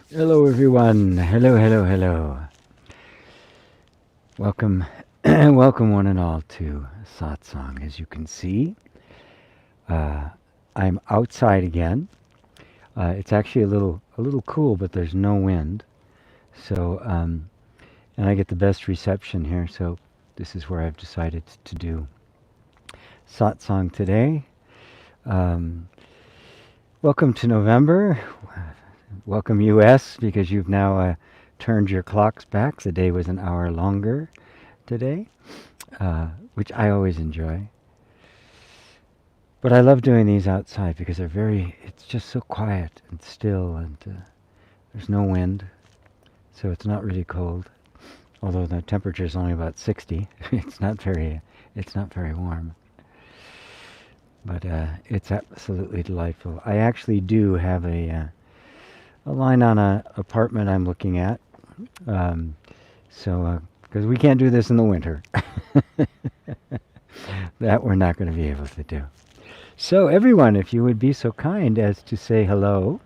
Hello, everyone. Hello, hello, hello. Welcome, welcome, one and all, to Satsang. As you can see, uh, I'm outside again. It's actually a little cool, but there's no wind. So, and I get the best reception here. So, this is where I've decided to do Satsang today. Um, Welcome to November. Welcome, US, because you've now turned your clocks back. The day was an hour longer today, which I always enjoy. But I love doing these outside because it's just so quiet and still, and there's no wind, so it's not really cold. Although the temperature is only about 60, it's not very warm. But it's absolutely delightful. I actually do have a line on a apartment I'm looking at. Um, so, because we can't do this in the winter, that we're not going to be able to do. So, everyone, if you would be so kind as to say hello,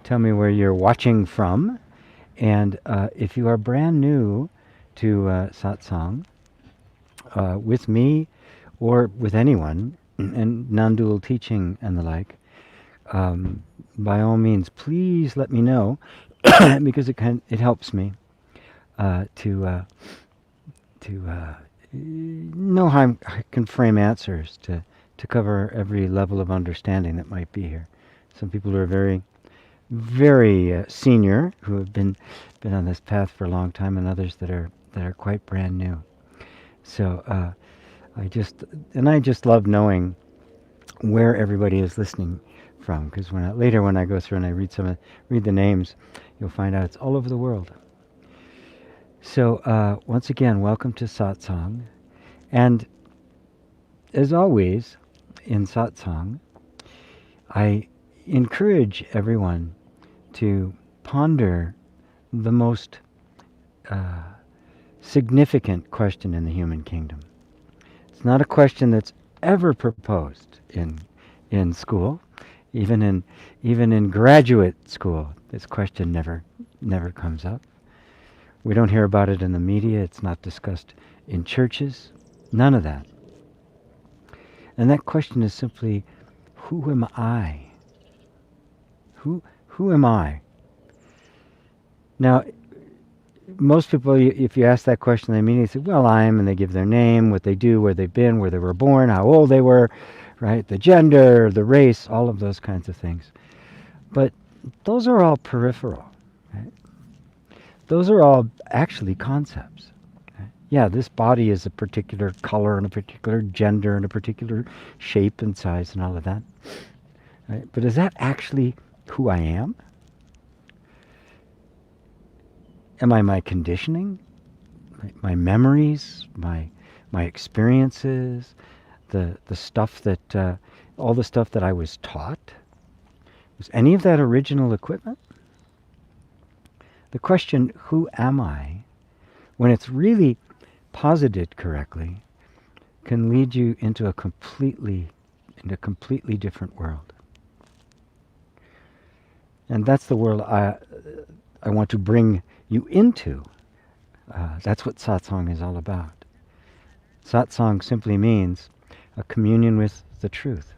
tell me where you're watching from, and if you are brand new to Satsang, with me or with anyone, and non-dual teaching and the like, by all means, please let me know, because it helps me to know how I can frame answers to cover every level of understanding that might be here. Some people who are very, very senior, who have been on this path for a long time, and others that are quite brand new. So I just love knowing where everybody is listening from, because later when I go through and I read the names, you'll find out it's all over the world. So once again, welcome to Satsang, and as always in Satsang, I encourage everyone to ponder the most significant question in the human kingdom. It's not a question that's ever proposed in school, even in graduate school. This question never comes up. We don't hear about it in the media. It's not discussed in churches. None of that. And that question is simply, who am I? Who am I? Now, most people, if you ask that question, they immediately say, well, and they give their name, what they do, where they've been, where they were born, how old they were, right? The gender, the race, all of those kinds of things. But those are all peripheral, right? Those are all actually concepts. Right? Yeah, this body is a particular color and a particular gender and a particular shape and size and all of that. Right? But is that actually who I am? Am I my conditioning, my memories, my experiences, the stuff that all the stuff that I was taught? Was any of that original equipment? The question, who am I, when it's really posited correctly, can lead you into a completely different world. And that's the world I want to bring you into. That's what satsang is all about. Satsang simply means a communion with the truth.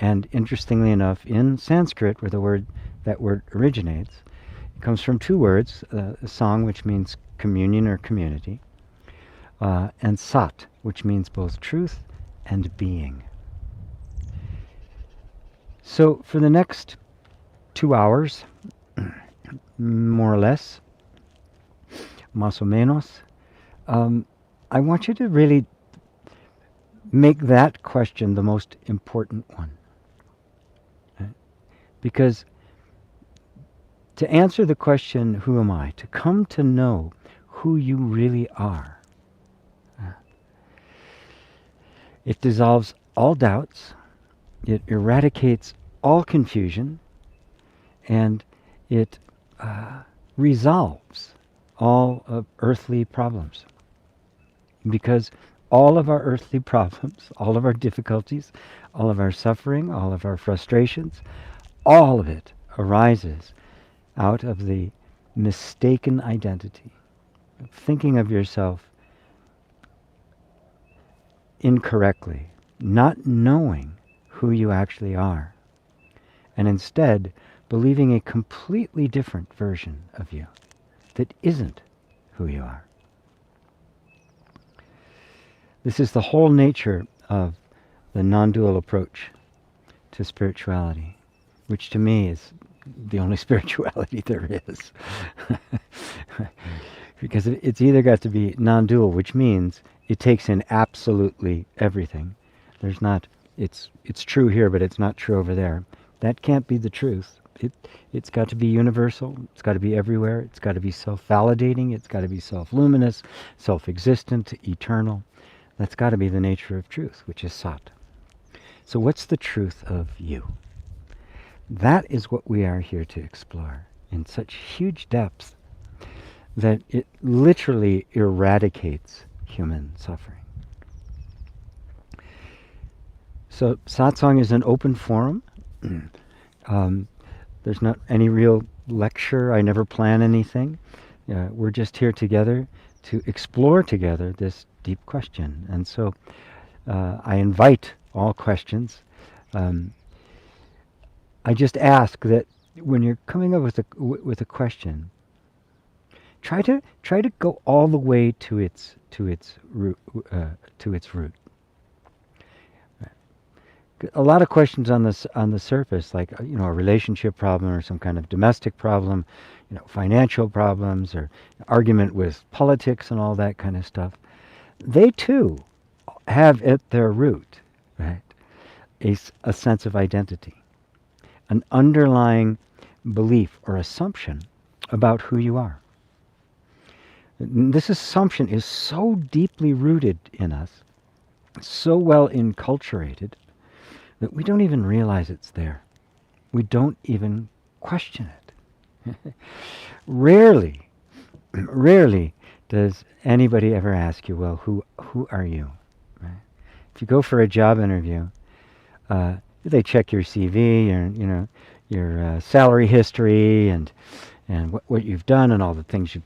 And interestingly enough, in Sanskrit, where that word originates, it comes from two words, sang, which means communion or community, and sat, which means both truth and being. So for the next 2 hours, more or less, más o menos, I want you to really make that question the most important one. Right? Because to answer the question, who am I? To come to know who you really are. It dissolves all doubts, it eradicates all confusion, and it resolves all of earthly problems. Because all of our earthly problems, all of our difficulties, all of our suffering, all of our frustrations, all of it arises out of the mistaken identity, thinking of yourself incorrectly, not knowing who you actually are, and instead believing a completely different version of you that isn't who you are. This is the whole nature of the non-dual approach to spirituality, which to me is the only spirituality there is. Because it's either got to be non-dual, which means it takes in absolutely everything. There's not, it's true here, but it's not true over there. That can't be the truth. It's got to be universal. It's got to be everywhere. It's got to be self-validating. It's got to be self-luminous, self-existent, eternal. That's got to be the nature of truth, which is Sat. So what's the truth of you? That is what we are here to explore in such huge depths that it literally eradicates human suffering. So Satsang is an open forum. There's not any real lecture. I never plan anything. We're just here together to explore together this deep question. And so I invite all questions. I just ask that when you're coming up with a question, try to go all the way to its root. A lot of questions on the surface, like a relationship problem or some kind of domestic problem, financial problems or argument with politics and all that kind of stuff. They too have at their root, right, a sense of identity, an underlying belief or assumption about who you are. This assumption is so deeply rooted in us, so well enculturated, that we don't even realize it's there. We don't even question it. Rarely does anybody ever ask you, well, who are you? Right? If you go for a job interview, they check your CV, your salary history, and what you've done, and all the things you've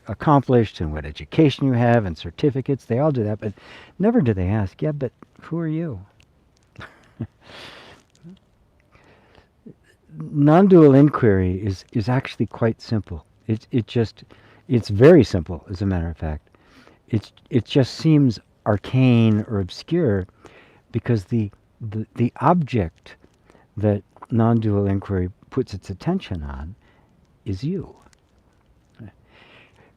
accomplished, and what education you have, and certificates. They all do that, but never do they ask, yeah, but who are you? Non-dual inquiry is actually quite simple. It's very simple, as a matter of fact. It just seems arcane or obscure because the object that non-dual inquiry puts its attention on is you.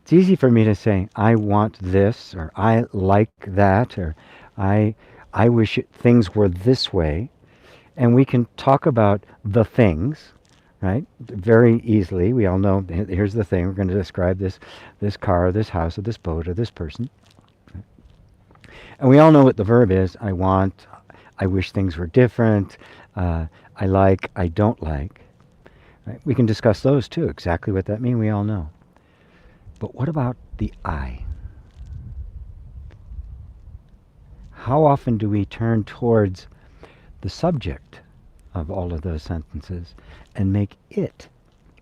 It's easy for me to say, I want this, or I like that, or I wish things were this way, and we can talk about the things, right? Very easily. We all know, here's the thing, we're going to describe this car, or this house, or this boat, or this person. And we all know what the verb is. I want, I wish things were different, I like, I don't like. Right? We can discuss those too, exactly what that means, we all know. But what about the I? How often do we turn towards the subject of all of those sentences and make it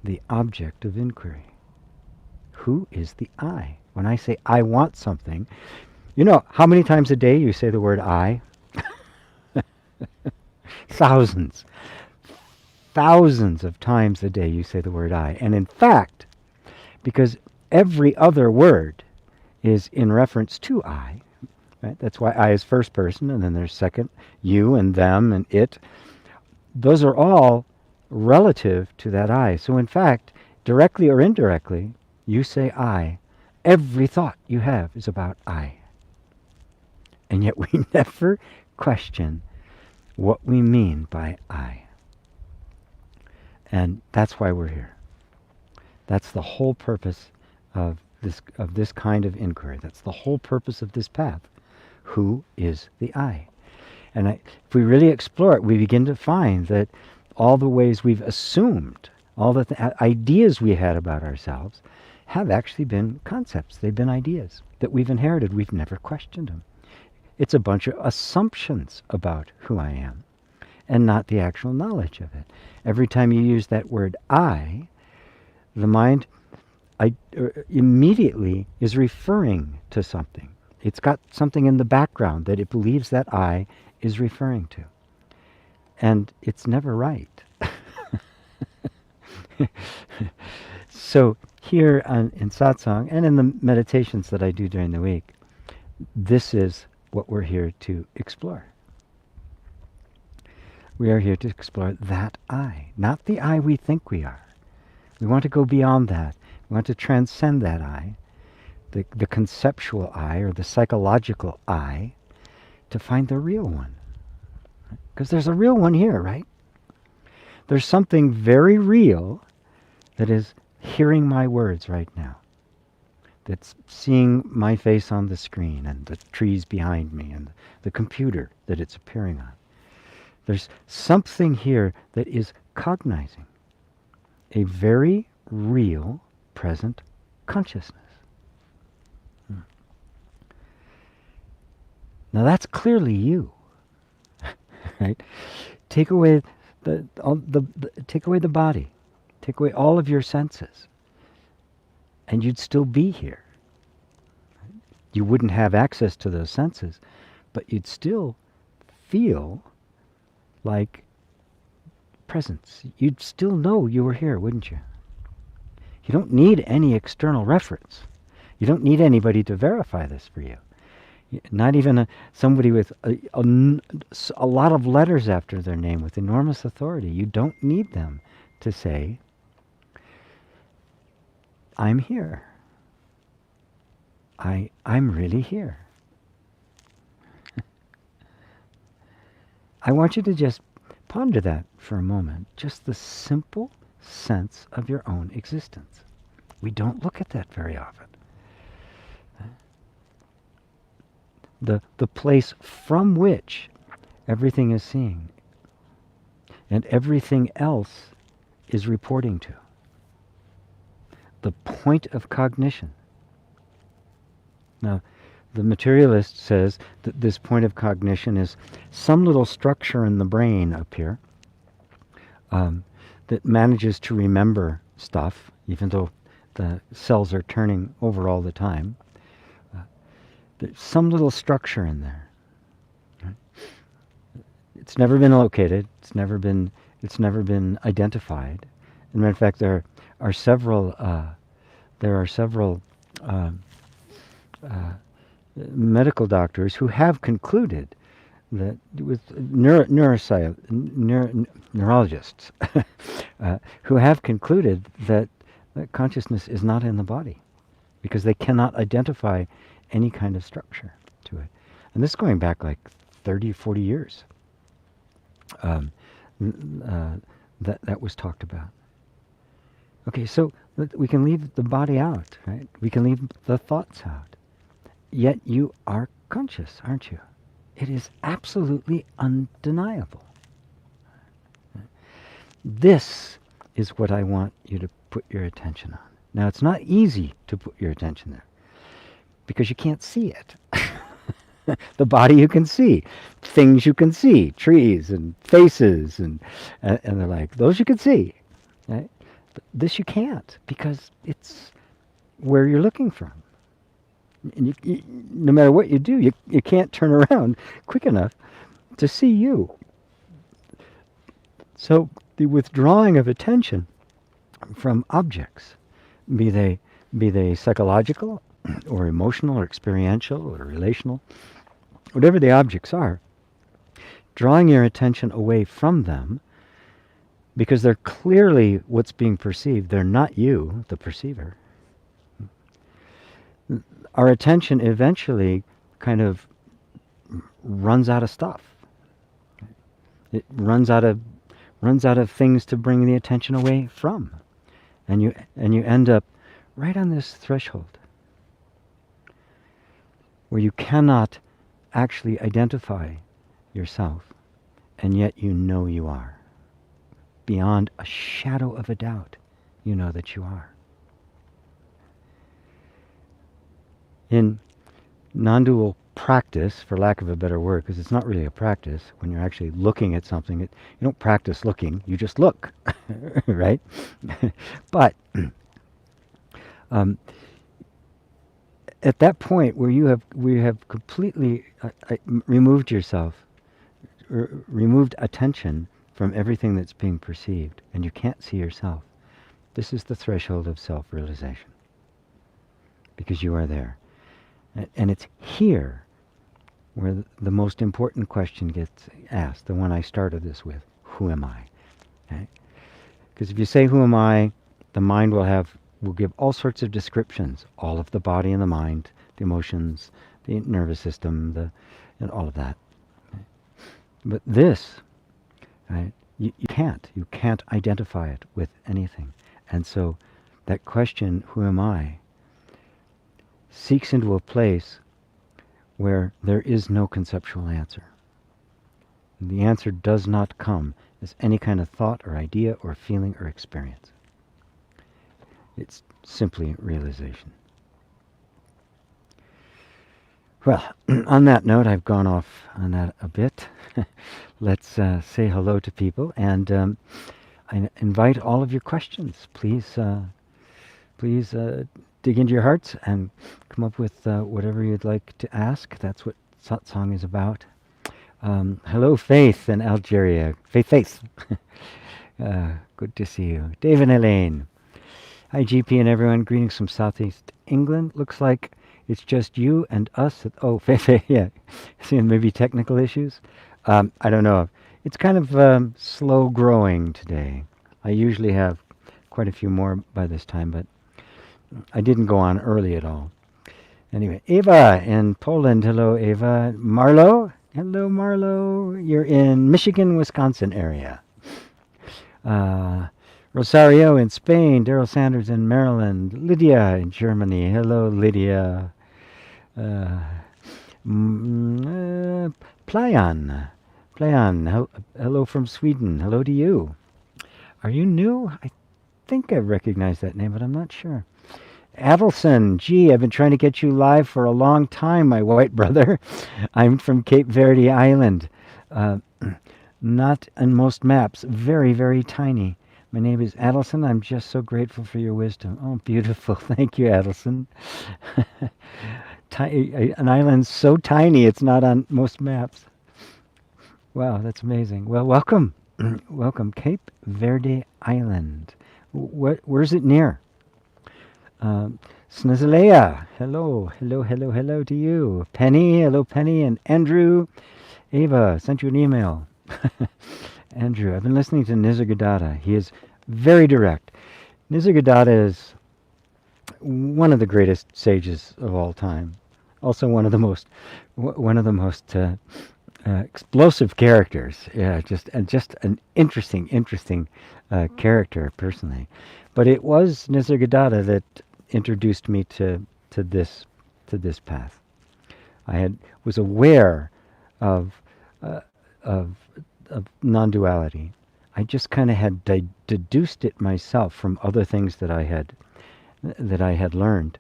the object of inquiry? Who is the I? When I say I want something, how many times a day you say the word I? Thousands of times a day you say the word I. And in fact, because every other word is in reference to I, right? That's why I is first person, and then there's second, you and them and it. Those are all relative to that I. So in fact, directly or indirectly, you say I. Every thought you have is about I. And yet we never question what we mean by I. And that's why we're here. That's the whole purpose of this kind of inquiry. That's the whole purpose of this path. Who is the I? And if we really explore it, we begin to find that all the ways we've assumed, all the ideas we had about ourselves, have actually been concepts. They've been ideas that we've inherited. We've never questioned them. It's a bunch of assumptions about who I am, and not the actual knowledge of it. Every time you use that word I, The mind immediately is referring to something. It's got something in the background that it believes that I is referring to. And it's never right. So here in satsang and in the meditations that I do during the week, this is what we're here to explore. We are here to explore that I, not the I we think we are. We want to go beyond that. We want to transcend that I, the conceptual I or the psychological I, to find the real one. Because there's a real one here, right? There's something very real that is hearing my words right now, that's seeing my face on the screen and the trees behind me and the computer that it's appearing on. There's something here that is cognizing a very real present consciousness. Now that's clearly you, right? Take away take away the body, take away all of your senses, and you'd still be here. You wouldn't have access to those senses, but you'd still feel like presence. You'd still know you were here, wouldn't you? You don't need any external reference. You don't need anybody to verify this for you. Not even somebody with a lot of letters after their name with enormous authority. You don't need them to say, I'm here. I'm really here. I want you to just ponder that for a moment. Just the simple sense of your own existence. We don't look at that very often. The place from which everything is seeing and everything else is reporting to. The point of cognition. Now, the materialist says that this point of cognition is some little structure in the brain up here that manages to remember stuff, even though the cells are turning over all the time. There's some little structure in there. Right? It's never been located. It's never been identified. As a matter of fact, there are several medical doctors who have concluded that with neurologists who have concluded that consciousness is not in the body because they cannot identify any kind of structure to it. And this is going back like 30, 40 years. That was talked about. Okay, so we can leave the body out, right? We can leave the thoughts out. Yet you are conscious, aren't you? It is absolutely undeniable. This is what I want you to put your attention on. Now, it's not easy to put your attention there because you can't see it. The body you can see, things you can see, trees and faces and the like, those you can see. Right? But this you can't because it's where you're looking from. And no matter what you do, you can't turn around quick enough to see you. So the withdrawing of attention from objects, be they psychological or emotional or experiential or relational, whatever the objects are, drawing your attention away from them because they're clearly what's being perceived. They're not you, the perceiver. Our attention eventually kind of runs out of stuff. It runs out of things to bring the attention away from. And you end up right on this threshold where you cannot actually identify yourself, and yet you know you are. Beyond a shadow of a doubt, you know that you are. In non-dual practice, for lack of a better word, because it's not really a practice, when you're actually looking at something, you don't practice looking, you just look, right? But Um, at that point where we have completely removed yourself, removed attention from everything that's being perceived, and you can't see yourself. This is the threshold of self-realization, because you are there. And it's here where the most important question gets asked, the one I started this with: who am I? Okay? Because if you say, who am I, the mind will give all sorts of descriptions, all of the body and the mind, the emotions, the nervous system, and all of that. Okay? But this, right, you can't identify it with anything. And so that question, who am I, seeks into a place where there is no conceptual answer. The answer does not come as any kind of thought or idea or feeling or experience. It's simply realization. Well, on that note, I've gone off on that a bit. Let's say hello to people, and I invite all of your questions. Please dig into your hearts and come up with whatever you'd like to ask. That's what Satsang is about. Hello, Faith in Algeria. Faith. Good to see you. Dave and Elaine. Hi, GP and everyone. Greetings from Southeast England. Looks like it's just you and us. Faith, yeah. Seeing maybe technical issues. I don't know. It's kind of slow growing today. I usually have quite a few more by this time, but I didn't go on early at all. Anyway, Eva in Poland. Hello, Eva. Marlo. Hello, Marlo. You're in Michigan, Wisconsin area. Rosario in Spain. Daryl Sanders in Maryland. Lydia in Germany. Hello, Lydia. Playan. Hello from Sweden. Hello to you. Are you new? I think I recognize that name, but I'm not sure. Adelson, gee, I've been trying to get you live for a long time, my white brother. I'm from Cape Verde Island. Not on most maps. Very, very tiny. My name is Adelson. I'm just so grateful for your wisdom. Oh, beautiful. Thank you, Adelson. An island so tiny it's not on most maps. Wow, that's amazing. Well, welcome. Welcome. Cape Verde Island. Where's it near? Snezalea, hello to you. Penny, hello Penny, and Andrew. Ava, sent you an email. Andrew, I've been listening to Nisargadatta. He is very direct. Nisargadatta is one of the greatest sages of all time. Also one of the most explosive characters. Yeah, just an interesting character personally. But it was Nisargadatta that introduced me to this path. I was aware of non-duality. I just kind of had deduced it myself from other things that I had learned.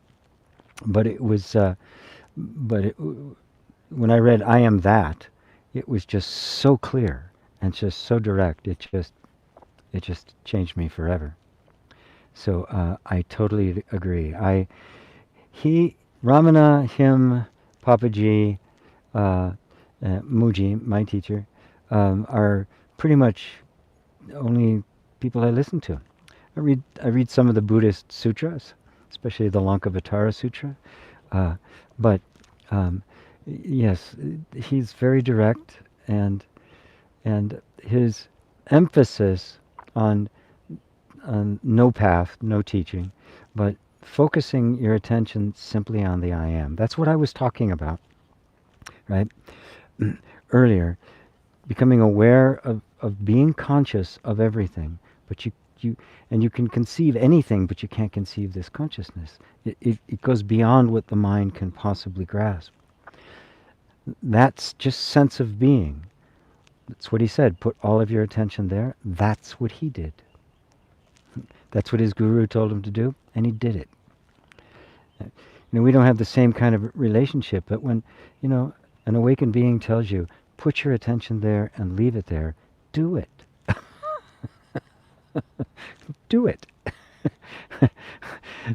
But it was when I read "I am that," it was just so clear and just so direct. It just changed me forever. So I totally agree. Ramana, him, Papaji, Muji, my teacher, are pretty much the only people I listen to. I read some of the Buddhist sutras, especially the Lankavatara Sutra. But yes, he's very direct, and his emphasis on no path, no teaching, but focusing your attention simply on the I am. That's what I was talking about, right? Earlier, becoming aware of being conscious of everything, but you can conceive anything, but you can't conceive this consciousness. It goes beyond what the mind can possibly grasp. That's just sense of being. That's what he said. Put all of your attention there. That's what he did. That's what his guru told him to do, and he did it. We don't have the same kind of relationship, but when, an awakened being tells you, put your attention there and leave it there, do it. Do it.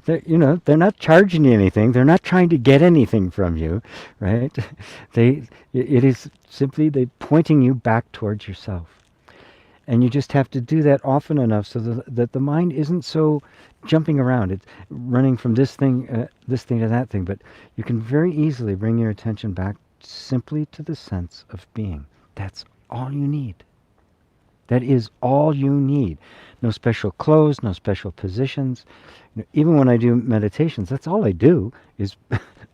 they're not charging you anything. They're not trying to get anything from you, right? It is simply they pointing you back towards yourself. And you just have to do that often enough so that the mind isn't so jumping around. It's running from this thing to that thing. But you can very easily bring your attention back simply to the sense of being. That's all you need. That is all you need. No special clothes, no special positions. Even when I do meditations, that's all I do is...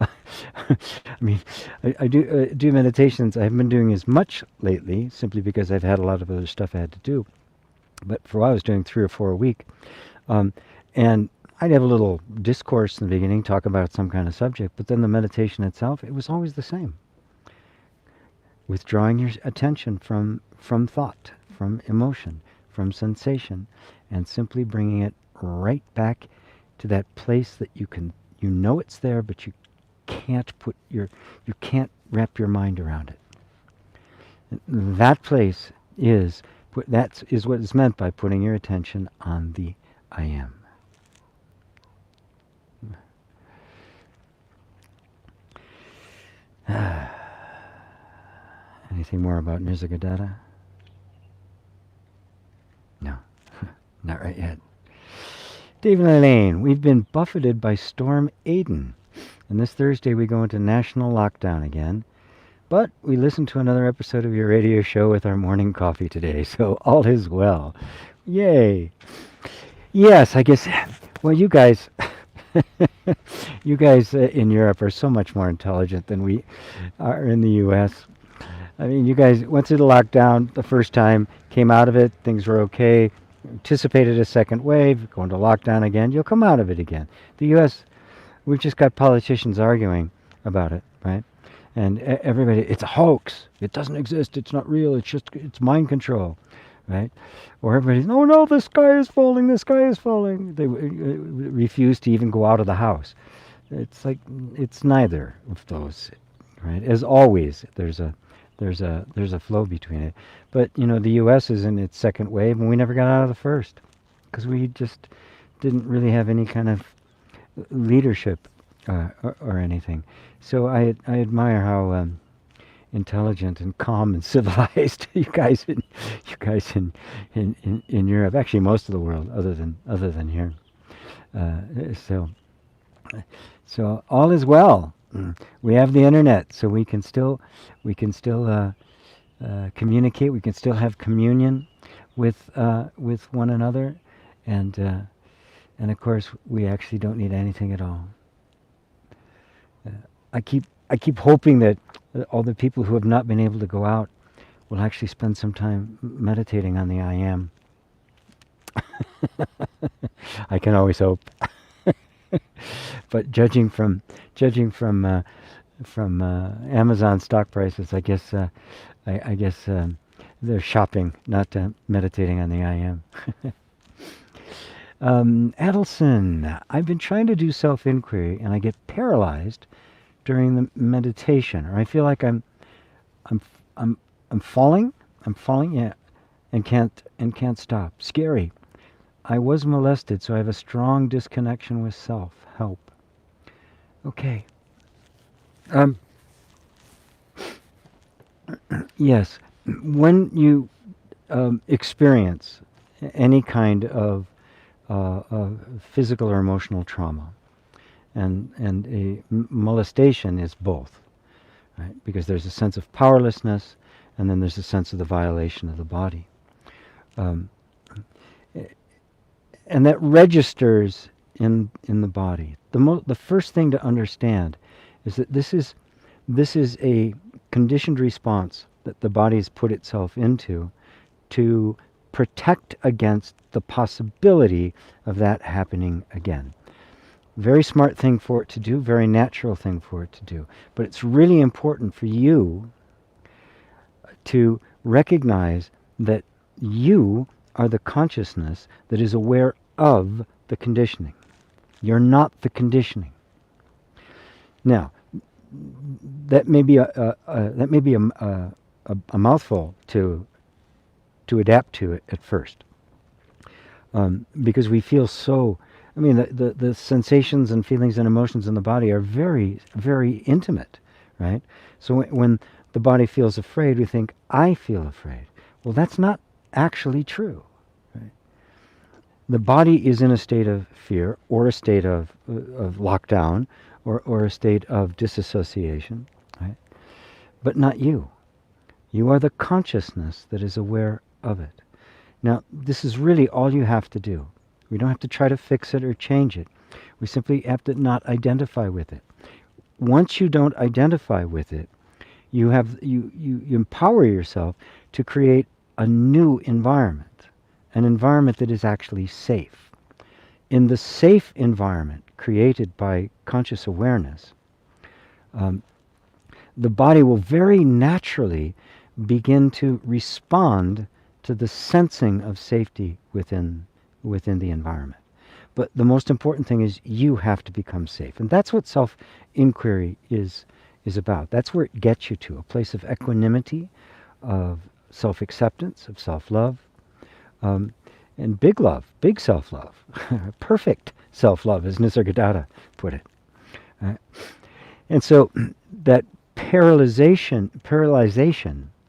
I mean, I do meditations. I haven't been doing as much lately, simply because I've had a lot of other stuff I had to do. But for a while, I was doing 3 or 4 a week. And I'd have a little discourse in the beginning, talk about some kind of subject, but then the meditation itself, it was always the same. Withdrawing your attention from thought, from emotion, from sensation, and simply bringing it right back to that place that you know it's there, but you can't wrap your mind around it. That place is what is meant by putting your attention on the I am. Anything more about Nisargadatta? No, not right yet. Dave and Elaine, we've been buffeted by Storm Aiden. And this Thursday we go into national lockdown again. But we listened to another episode of your radio show with our morning coffee today, so all is well. Yay. Yes, I guess, well, you guys in Europe are so much more intelligent than we are in the U.S. I mean, you guys went through the lockdown the first time, came out of it, things were okay, anticipated a second wave, going to lockdown again, you'll come out of it again. The U.S., we've just got politicians arguing about it, right? And everybody, it's a hoax. It doesn't exist. It's not real. It's mind control, right? Or everybody's, no, the sky is falling. The sky is falling. They refuse to even go out of the house. It's like it's neither of those, right? As always, there's a flow between it. But the U.S. is in its second wave, and we never got out of the first because we just didn't really have any kind of leadership or anything. So I admire how intelligent and calm and civilized you guys in Europe, actually most of the world, other than here. So all is well. We have the internet, so we can still communicate. We can still have communion with one another, and of course we actually don't need anything at all. I keep hoping that all the people who have not been able to go out will actually spend some time meditating on the I am. I can always hope. But judging from Amazon stock prices, I guess they're shopping, not meditating on the I am. Adelson, I've been trying to do self-inquiry, and I get paralyzed during the meditation, or I feel like I'm falling, yeah, and can't stop. Scary. I was molested, so I have a strong disconnection with self. Help. Okay. Yes, when you experience any kind of physical or emotional trauma, and a molestation is both, right? Because there's a sense of powerlessness, and then there's a sense of the violation of the body, and that registers in the body. The first thing to understand is that this is a conditioned response that the body's put itself into to protect against the possibility of that happening again. Very smart thing for it to do, very natural thing for it to do. But it's really important for you to recognize that you are the consciousness that is aware of the conditioning. You're not the conditioning. Now, that may be a mouthful to adapt to it at first, because we feel so. I mean, the sensations and feelings and emotions in the body are very, very intimate, right? So when the body feels afraid, we think, I feel afraid. Well, that's not actually true. Right? The body is in a state of fear or a state of lockdown or a state of disassociation, right? But not you. You are the consciousness that is aware of it. Now, this is really all you have to do. We don't have to try to fix it or change it. We simply have to not identify with it. Once you don't identify with it, you empower yourself to create a new environment, an environment that is actually safe. In the safe environment created by conscious awareness, the body will very naturally begin to respond to the sensing of safety within the environment. But the most important thing is you have to become safe. And that's what self-inquiry is about. That's where it gets you to, a place of equanimity, of self-acceptance, of self-love, and big love, big self-love, perfect self-love, as Nisargadatta put it. And so that paralyzation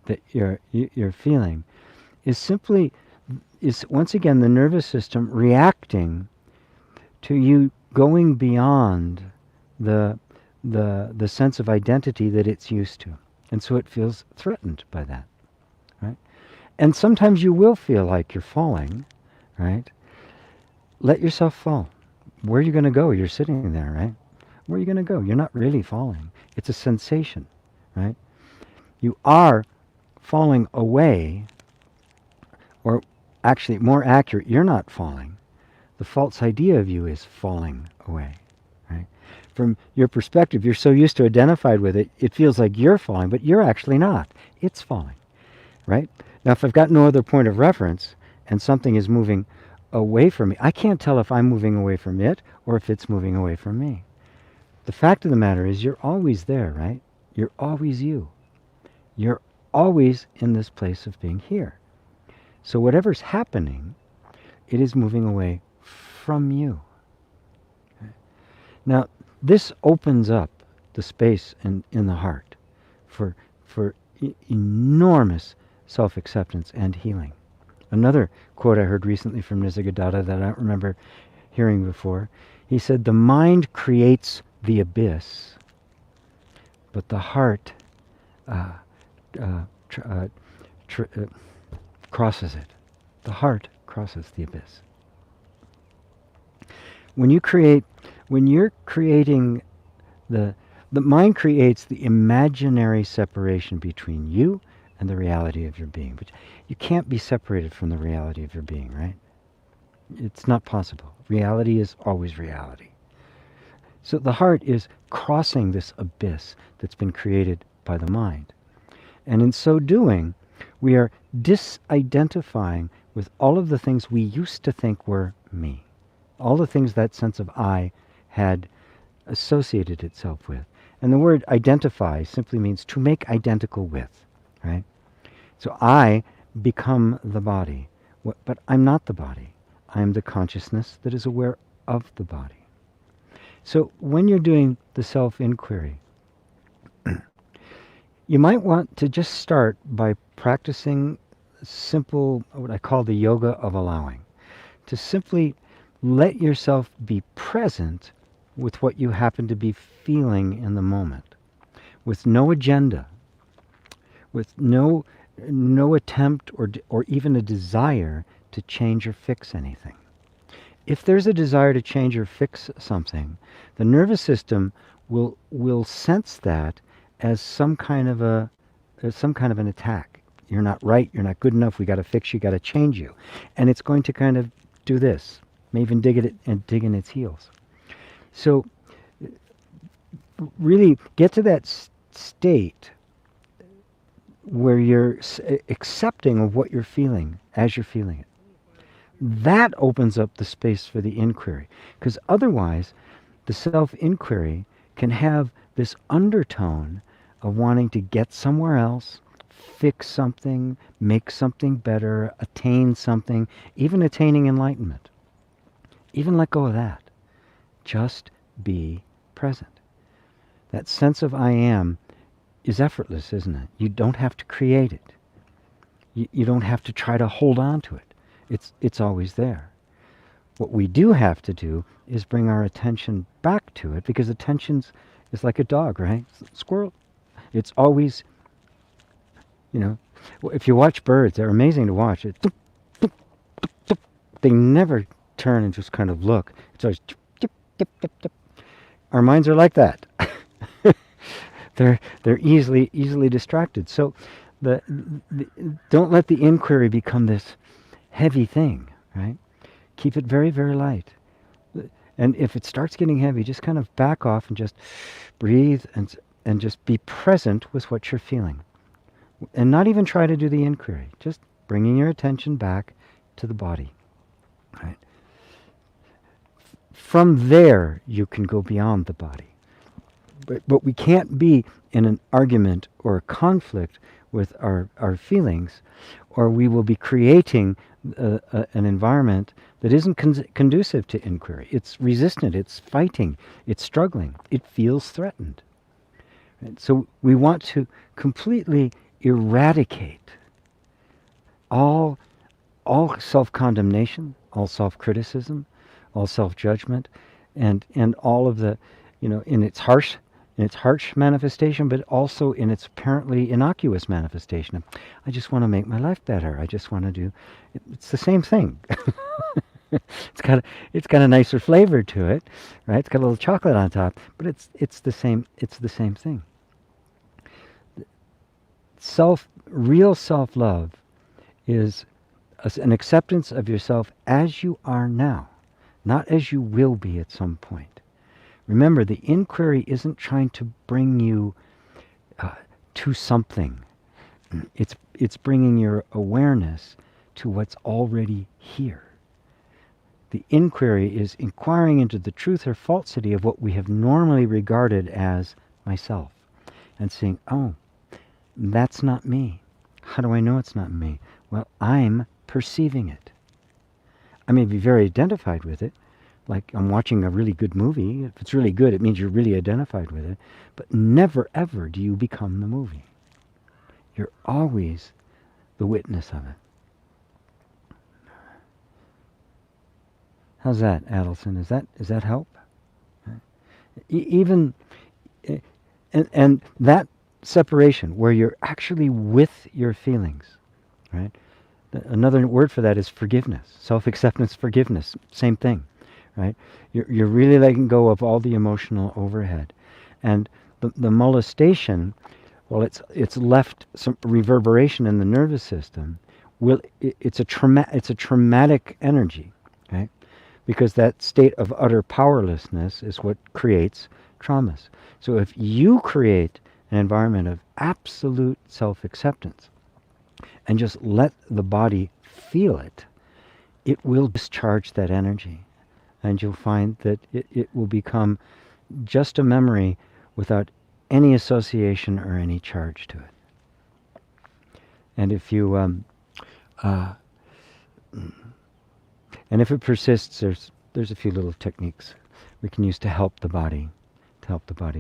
that you're feeling is once again the nervous system reacting to you going beyond the sense of identity that it's used to. And so it feels threatened by that, right? And sometimes you will feel like you're falling, right? Let yourself fall. Where are you going to go? You're sitting there, right? Where are you going to go? You're not really falling. It's a sensation, right? You are falling away, or actually, more accurate, you're not falling. The false idea of you is falling away, right? From your perspective, you're so used to identified with it, it feels like you're falling, but you're actually not. It's falling, right? Now, if I've got no other point of reference and something is moving away from me, I can't tell if I'm moving away from it or if it's moving away from me. The fact of the matter is you're always there, right? You're always you. You're always in this place of being here. So whatever's happening, it is moving away from you. Okay? Now, this opens up the space in the heart for enormous self-acceptance and healing. Another quote I heard recently from Nisargadatta that I don't remember hearing before, he said, the mind creates the abyss, but the heart crosses it. The heart crosses the abyss. When you're creating the mind creates the imaginary separation between you and the reality of your being. But you can't be separated from the reality of your being, right? It's not possible. Reality is always reality. So the heart is crossing this abyss that's been created by the mind. And in so doing, we are disidentifying with all of the things we used to think were me. All the things that sense of I had associated itself with. And the word identify simply means to make identical with, right? So I become the body, but I'm not the body. I am the consciousness that is aware of the body. So when you're doing the self-inquiry, you might want to just start by practicing simple, what I call the yoga of allowing. To simply let yourself be present with what you happen to be feeling in the moment, with no agenda, with no attempt or even a desire to change or fix anything. If there's a desire to change or fix something, the nervous system will sense that as some kind of an attack. You're not right, you're not good enough, we got to fix you, got to change you. And it's going to kind of do this, may even dig in its heels. So really get to that state where you're accepting of what you're feeling as you're feeling it. That opens up the space for the inquiry. Because otherwise, the self-inquiry can have this undertone of wanting to get somewhere else, fix something, make something better, attain something, even attaining enlightenment. Even let go of that. Just be present. That sense of I am is effortless, isn't it? You don't have to create it. You don't have to try to hold on to it. It's always there. What we do have to do is bring our attention back to it, because attention is like a dog, right? Squirrel. It's always, if you watch birds, they're amazing to watch. They never turn and just kind of look. It's always tip, tip, tip, tip, tip. Our minds are like that. They're easily distracted. So don't let the inquiry become this heavy thing, right? Keep it very, very light. And if it starts getting heavy, just kind of back off and just breathe and just be present with what you're feeling. And not even try to do the inquiry. Just bringing your attention back to the body. Right? From there, you can go beyond the body. But we can't be in an argument or a conflict with our feelings, or we will be creating an environment that isn't conducive to inquiry. It's resistant, it's fighting, it's struggling, it feels threatened. Right? So we want to completely eradicate all self-condemnation, all self-criticism, all self-judgment, and all of the, in its harsh manifestation, but also in its apparently innocuous manifestation. I just want to make my life better. I just want to do. It's the same thing. It's got a nicer flavor to it, right? It's got a little chocolate on top, but it's the same. It's the same thing. Real self-love is an acceptance of yourself as you are now, not as you will be at some point. Remember, the inquiry isn't trying to bring you to something. It's bringing your awareness to what's already here. The inquiry is inquiring into the truth or falsity of what we have normally regarded as myself, and saying, oh, that's not me. How do I know it's not me? Well, I'm perceiving it. I may be very identified with it, like I'm watching a really good movie. If it's really good, it means you're really identified with it. But never, ever do you become the movie. You're always the witness of it. How's that, Adelson? Does that help? Even and that separation where you're actually with your feelings, right? Another word for that is forgiveness, self-acceptance, forgiveness. Same thing. Right? You're really letting go of all the emotional overhead. And the molestation, well, it's left some reverberation in the nervous system. It's a traumatic energy, right? Because that state of utter powerlessness is what creates traumas. So if you create an environment of absolute self-acceptance and just let the body feel it, it will discharge that energy. And you'll find that it will become just a memory without any association or any charge to it. And if you and if it persists, there's a few little techniques we can use to help the body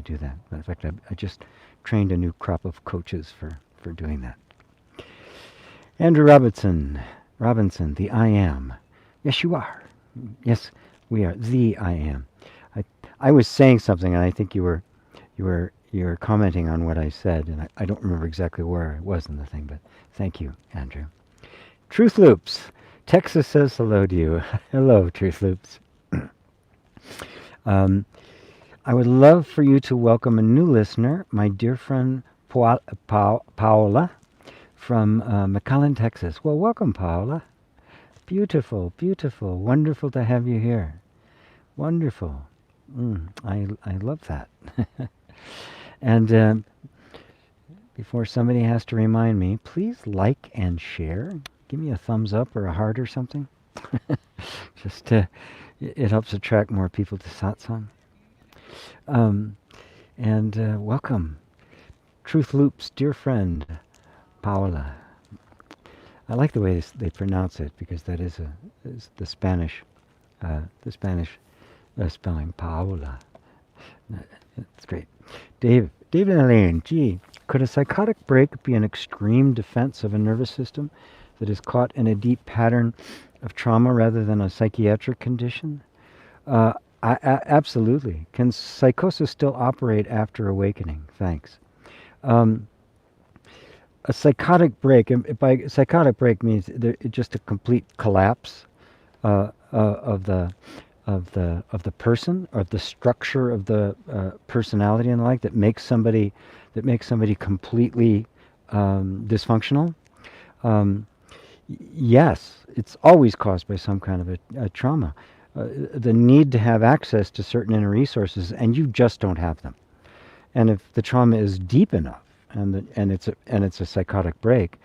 do that. In fact, I just trained a new crop of coaches for doing that. Andrew Robinson, the I am. Yes, you are. Yes. We are the I am. I was saying something, and I think you were commenting on what I said, and I don't remember exactly where I was in the thing, but thank you, Andrew. Truth Loops. Texas says hello to you. Hello, Truth Loops. I would love for you to welcome a new listener, my dear friend Paola from McAllen, Texas. Well, welcome, Paola. Beautiful, beautiful, wonderful to have you here. Wonderful. I love that. And before somebody has to remind me, please like and share. Give me a thumbs up or a heart or something. Just it helps attract more people to Satsang. And welcome, Truth Loop's dear friend, Paola. I like the way they pronounce it, because that is the Spanish The Spanish spelling, Paola. It's great. David and Elaine, gee, could a psychotic break be an extreme defense of a nervous system that is caught in a deep pattern of trauma rather than a psychiatric condition? Absolutely. Can psychosis still operate after awakening? Thanks. A psychotic break, and by psychotic break means just a complete collapse of the person, or the structure of the personality and the like, that makes somebody completely dysfunctional. Yes, it's always caused by some kind of a trauma. The need to have access to certain inner resources, and you just don't have them. And if the trauma is deep enough, and it's a psychotic break,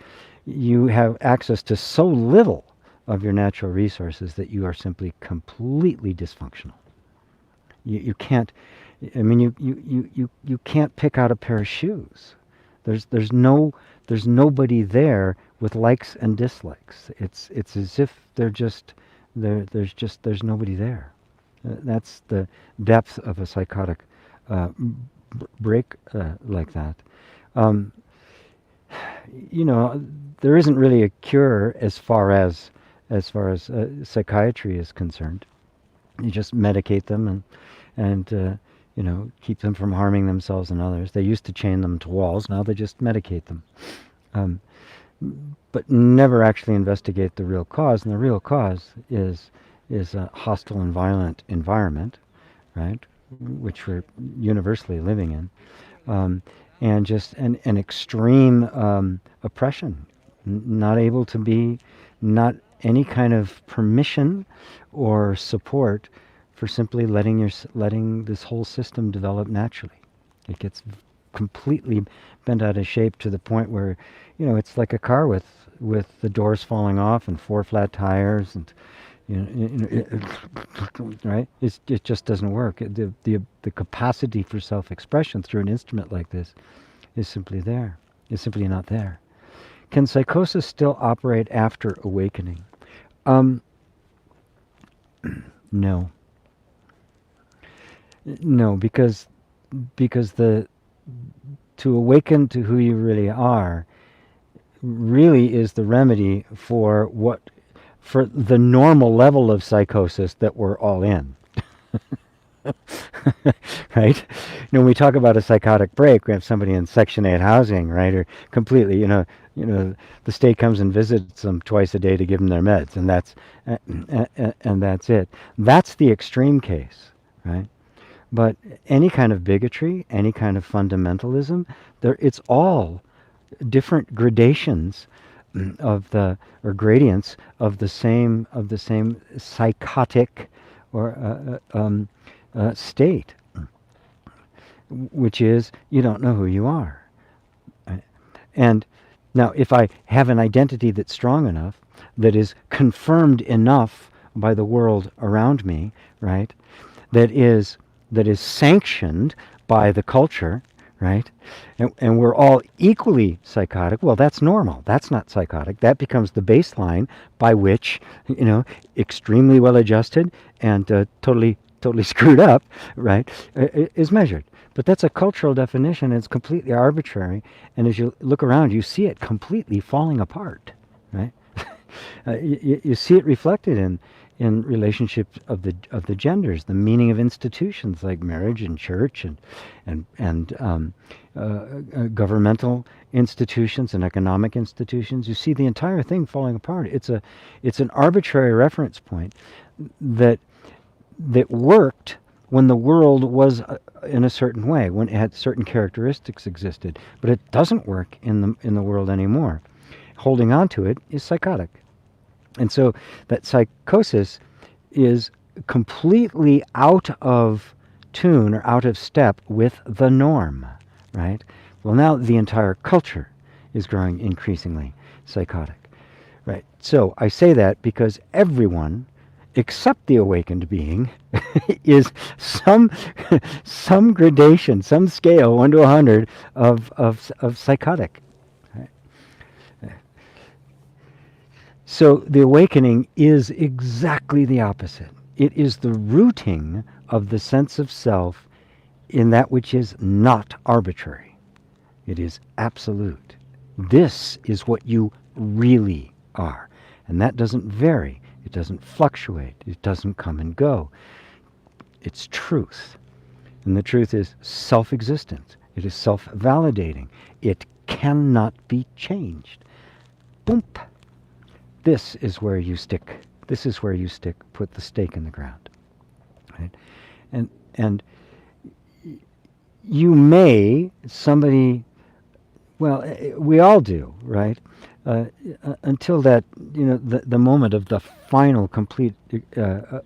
you have access to so little of your natural resources that you are simply completely dysfunctional. You can't. I mean, you can't pick out a pair of shoes. There's nobody there with likes and dislikes. It's as if there's nobody there. That's the depth of a psychotic break like that. There isn't really a cure as far as psychiatry is concerned. You just medicate them and keep them from harming themselves and others. They used to chain them to walls. Now they just medicate them, but never actually investigate the real cause. And the real cause is a hostile and violent environment, right? Which we're universally living in, and just an extreme oppression, not able to be, not any kind of permission or support for simply letting this whole system develop naturally. It gets completely bent out of shape to the point where, it's like a car with the doors falling off and 4 flat tires, and right? It just doesn't work. The capacity for self-expression through an instrument like this is simply not there. Can psychosis still operate after awakening? No. No, because to awaken to who you really are really is the remedy for the normal level of psychosis that we're all in. Right? When we talk about a psychotic break, we have somebody in Section 8 housing, right? Or completely, the state comes and visits them twice a day to give them their meds, and that's it. That's the extreme case, right? But any kind of bigotry, any kind of fundamentalism, it's all different gradations or gradients of the same psychotic or state, which is you don't know who you are. Right? And now, if I have an identity that's strong enough, that is confirmed enough by the world around me, right, that is sanctioned by the culture, right, and we're all equally psychotic, well, that's normal. That's not psychotic. That becomes the baseline by which, extremely well adjusted and totally screwed up, right, is measured. But that's a cultural definition. It's completely arbitrary. And as you look around, you see it completely falling apart, right? You see it reflected in relationships of the genders, the meaning of institutions like marriage and church and governmental institutions and economic institutions. You see the entire thing falling apart. It's an arbitrary reference point that worked when the world was in a certain way, when it had certain characteristics existed, but it doesn't work in the world anymore. Holding on to it is psychotic. And so that psychosis is completely out of tune or out of step with the norm, right? Well, now the entire culture is growing increasingly psychotic, right? So I say that because everyone, except the awakened being, is some gradation, some scale, 1 to 100 of psychotic. So the awakening is exactly the opposite. It is the rooting of the sense of self in that which is not arbitrary. It is absolute. This is what you really are. And that doesn't vary. It doesn't fluctuate. It doesn't come and go. It's truth. And the truth is self-existent. It is self-validating. It cannot be changed. Boom. This is where you stick. This is where you stick. Put the stake in the ground. Right? And you may, somebody, well, we all do, right? Until that, the moment of the final complete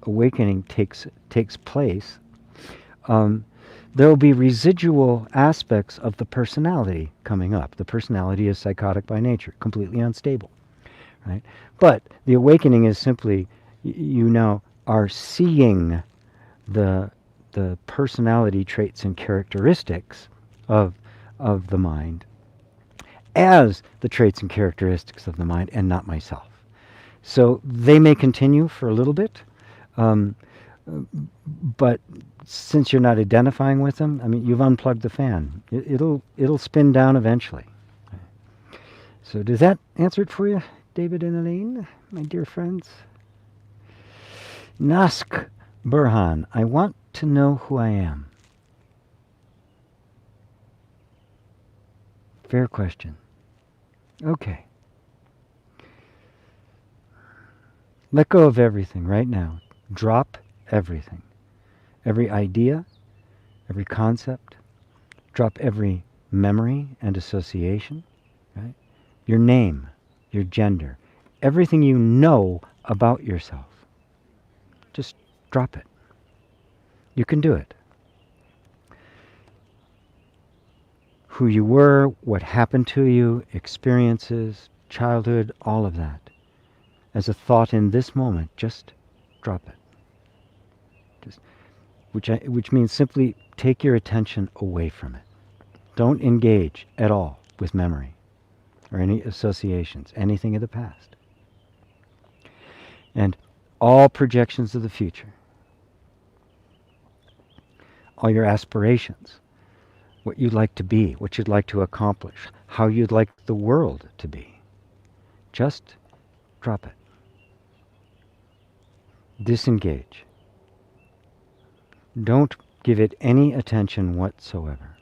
awakening takes place, there will be residual aspects of the personality coming up. The personality is psychotic by nature, completely unstable, right? But the awakening is simply, you now are seeing the personality traits and characteristics of the mind as the traits and characteristics of the mind and not myself. So they may continue for a little bit, but since you're not identifying with them, I mean, you've unplugged the fan. It'll spin down eventually. So does that answer it for you, David and Elaine, my dear friends? Nask Burhan, I want to know who I am. Fair question. Okay. Let go of everything right now. Drop everything. Every idea, every concept. Drop every memory and association. Right? Your name, your gender, everything you know about yourself. Just drop it. You can do it. Who you were, what happened to you, experiences, childhood, all of that. As a thought in this moment, just drop it. Which means simply take your attention away from it. Don't engage at all with memory or any associations, anything of the past. And all projections of the future, all your aspirations, what you'd like to be, what you'd like to accomplish, how you'd like the world to be. Just drop it. Disengage. Don't give it any attention whatsoever.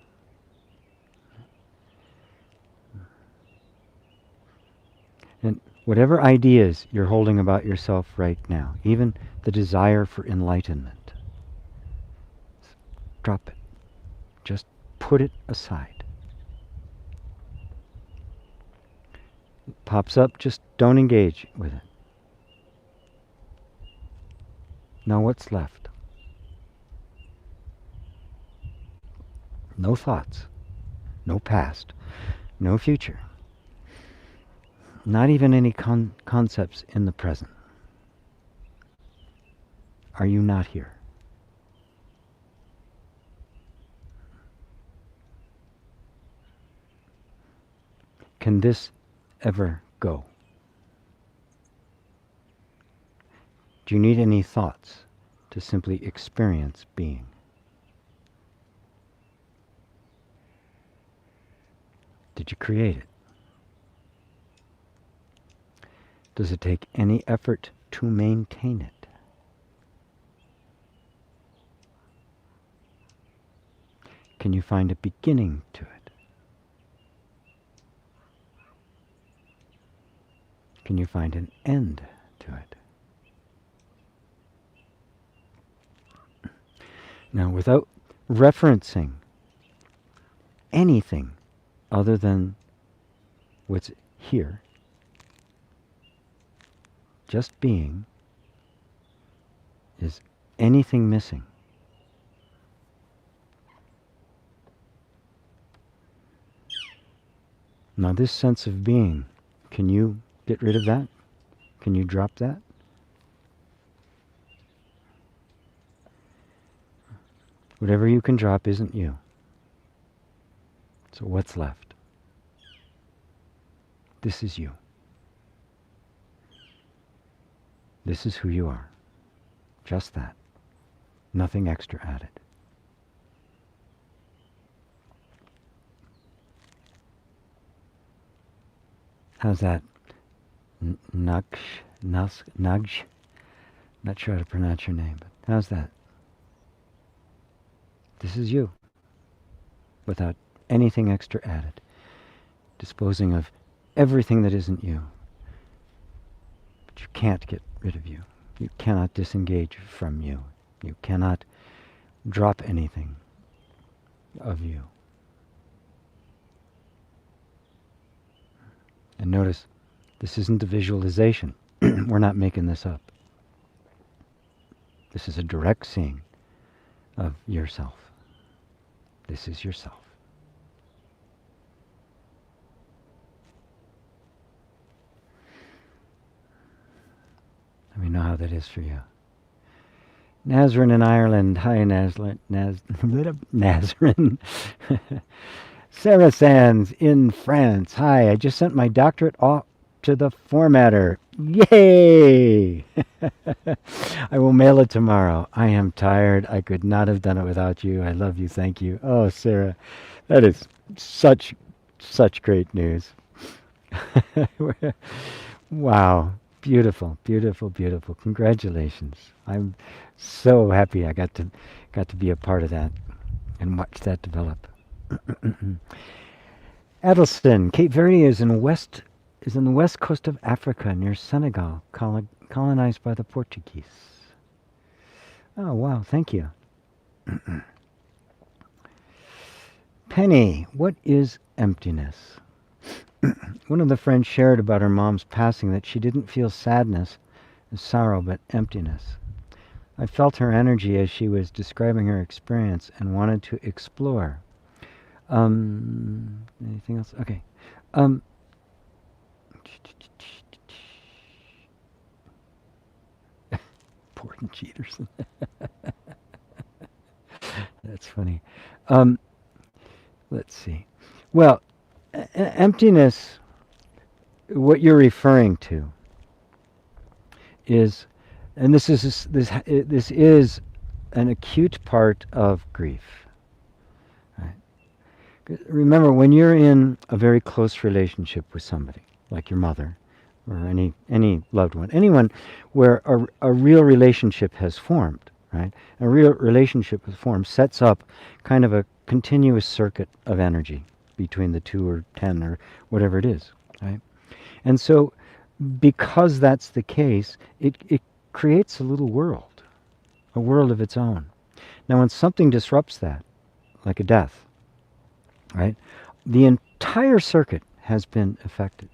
And whatever ideas you're holding about yourself right now, even the desire for enlightenment, drop it. Just put it aside. It pops up, just don't engage with it. Now what's left? No thoughts, no past, no future, not even any concepts in the present. Are you not here? Can this ever go? Do you need any thoughts to simply experience being? Did you create it? Does it take any effort to maintain it? Can you find a beginning to it? Can you find an end to it? Now, without referencing anything other than what's here, just being, is anything missing? Now this sense of being, can you get rid of that? Can you drop that? Whatever you can drop isn't you. So what's left? This is you. This is who you are. Just that. Nothing extra added. How's that? Nugj? Not sure how to pronounce your name, but how's that? This is you, without anything extra added. Disposing of everything that isn't you. But you can't get rid of you. You cannot disengage from you. You cannot drop anything of you. And notice, this isn't a visualization. We're not making this up. This is a direct seeing of yourself. This is yourself. Let me know how that is for you. Nazrin in Ireland. Hi, Nazrin. Sarah Sands in France. Hi, I just sent my doctorate off to the formatter. Yay! I will mail it tomorrow. I am tired. I could not have done it without you. I love you. Thank you. Oh, Sarah, that is such great news. Wow. Beautiful, beautiful, beautiful. Congratulations. I'm so happy I got to be a part of that and watch that develop. Addleston, Cape Verde is in the west coast of Africa near Senegal, colonized by the Portuguese. Oh, wow, thank you. Penny, what is emptiness? One of the friends shared about her mom's passing that she didn't feel sadness and sorrow, but emptiness. I felt her energy as she was describing her experience and wanted to explore. Anything else? Okay. Porton cheaters. That's funny. Let's see. Well, emptiness, what you're referring to is, and this is an acute part of grief. Right? Remember, when you're in a very close relationship with somebody, like your mother, or any loved one, anyone where a real relationship has formed, right? A real relationship has formed sets up kind of a continuous circuit of energy between the 2 or 10 or whatever it is, right? And so, because that's the case, it creates a little world, a world of its own. Now, when something disrupts that, like a death, right, the entire circuit has been affected.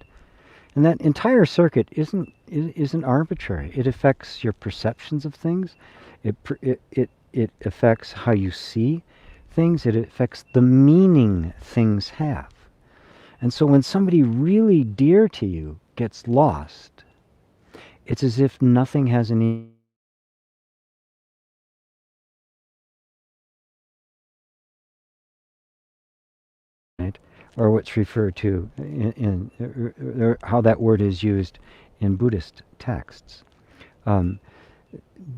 And that entire circuit isn't arbitrary. It affects your perceptions of things. It affects how you see things. It affects the meaning things have. And so when somebody really dear to you gets lost, it's as if nothing has any or what's referred to in how that word is used in Buddhist texts.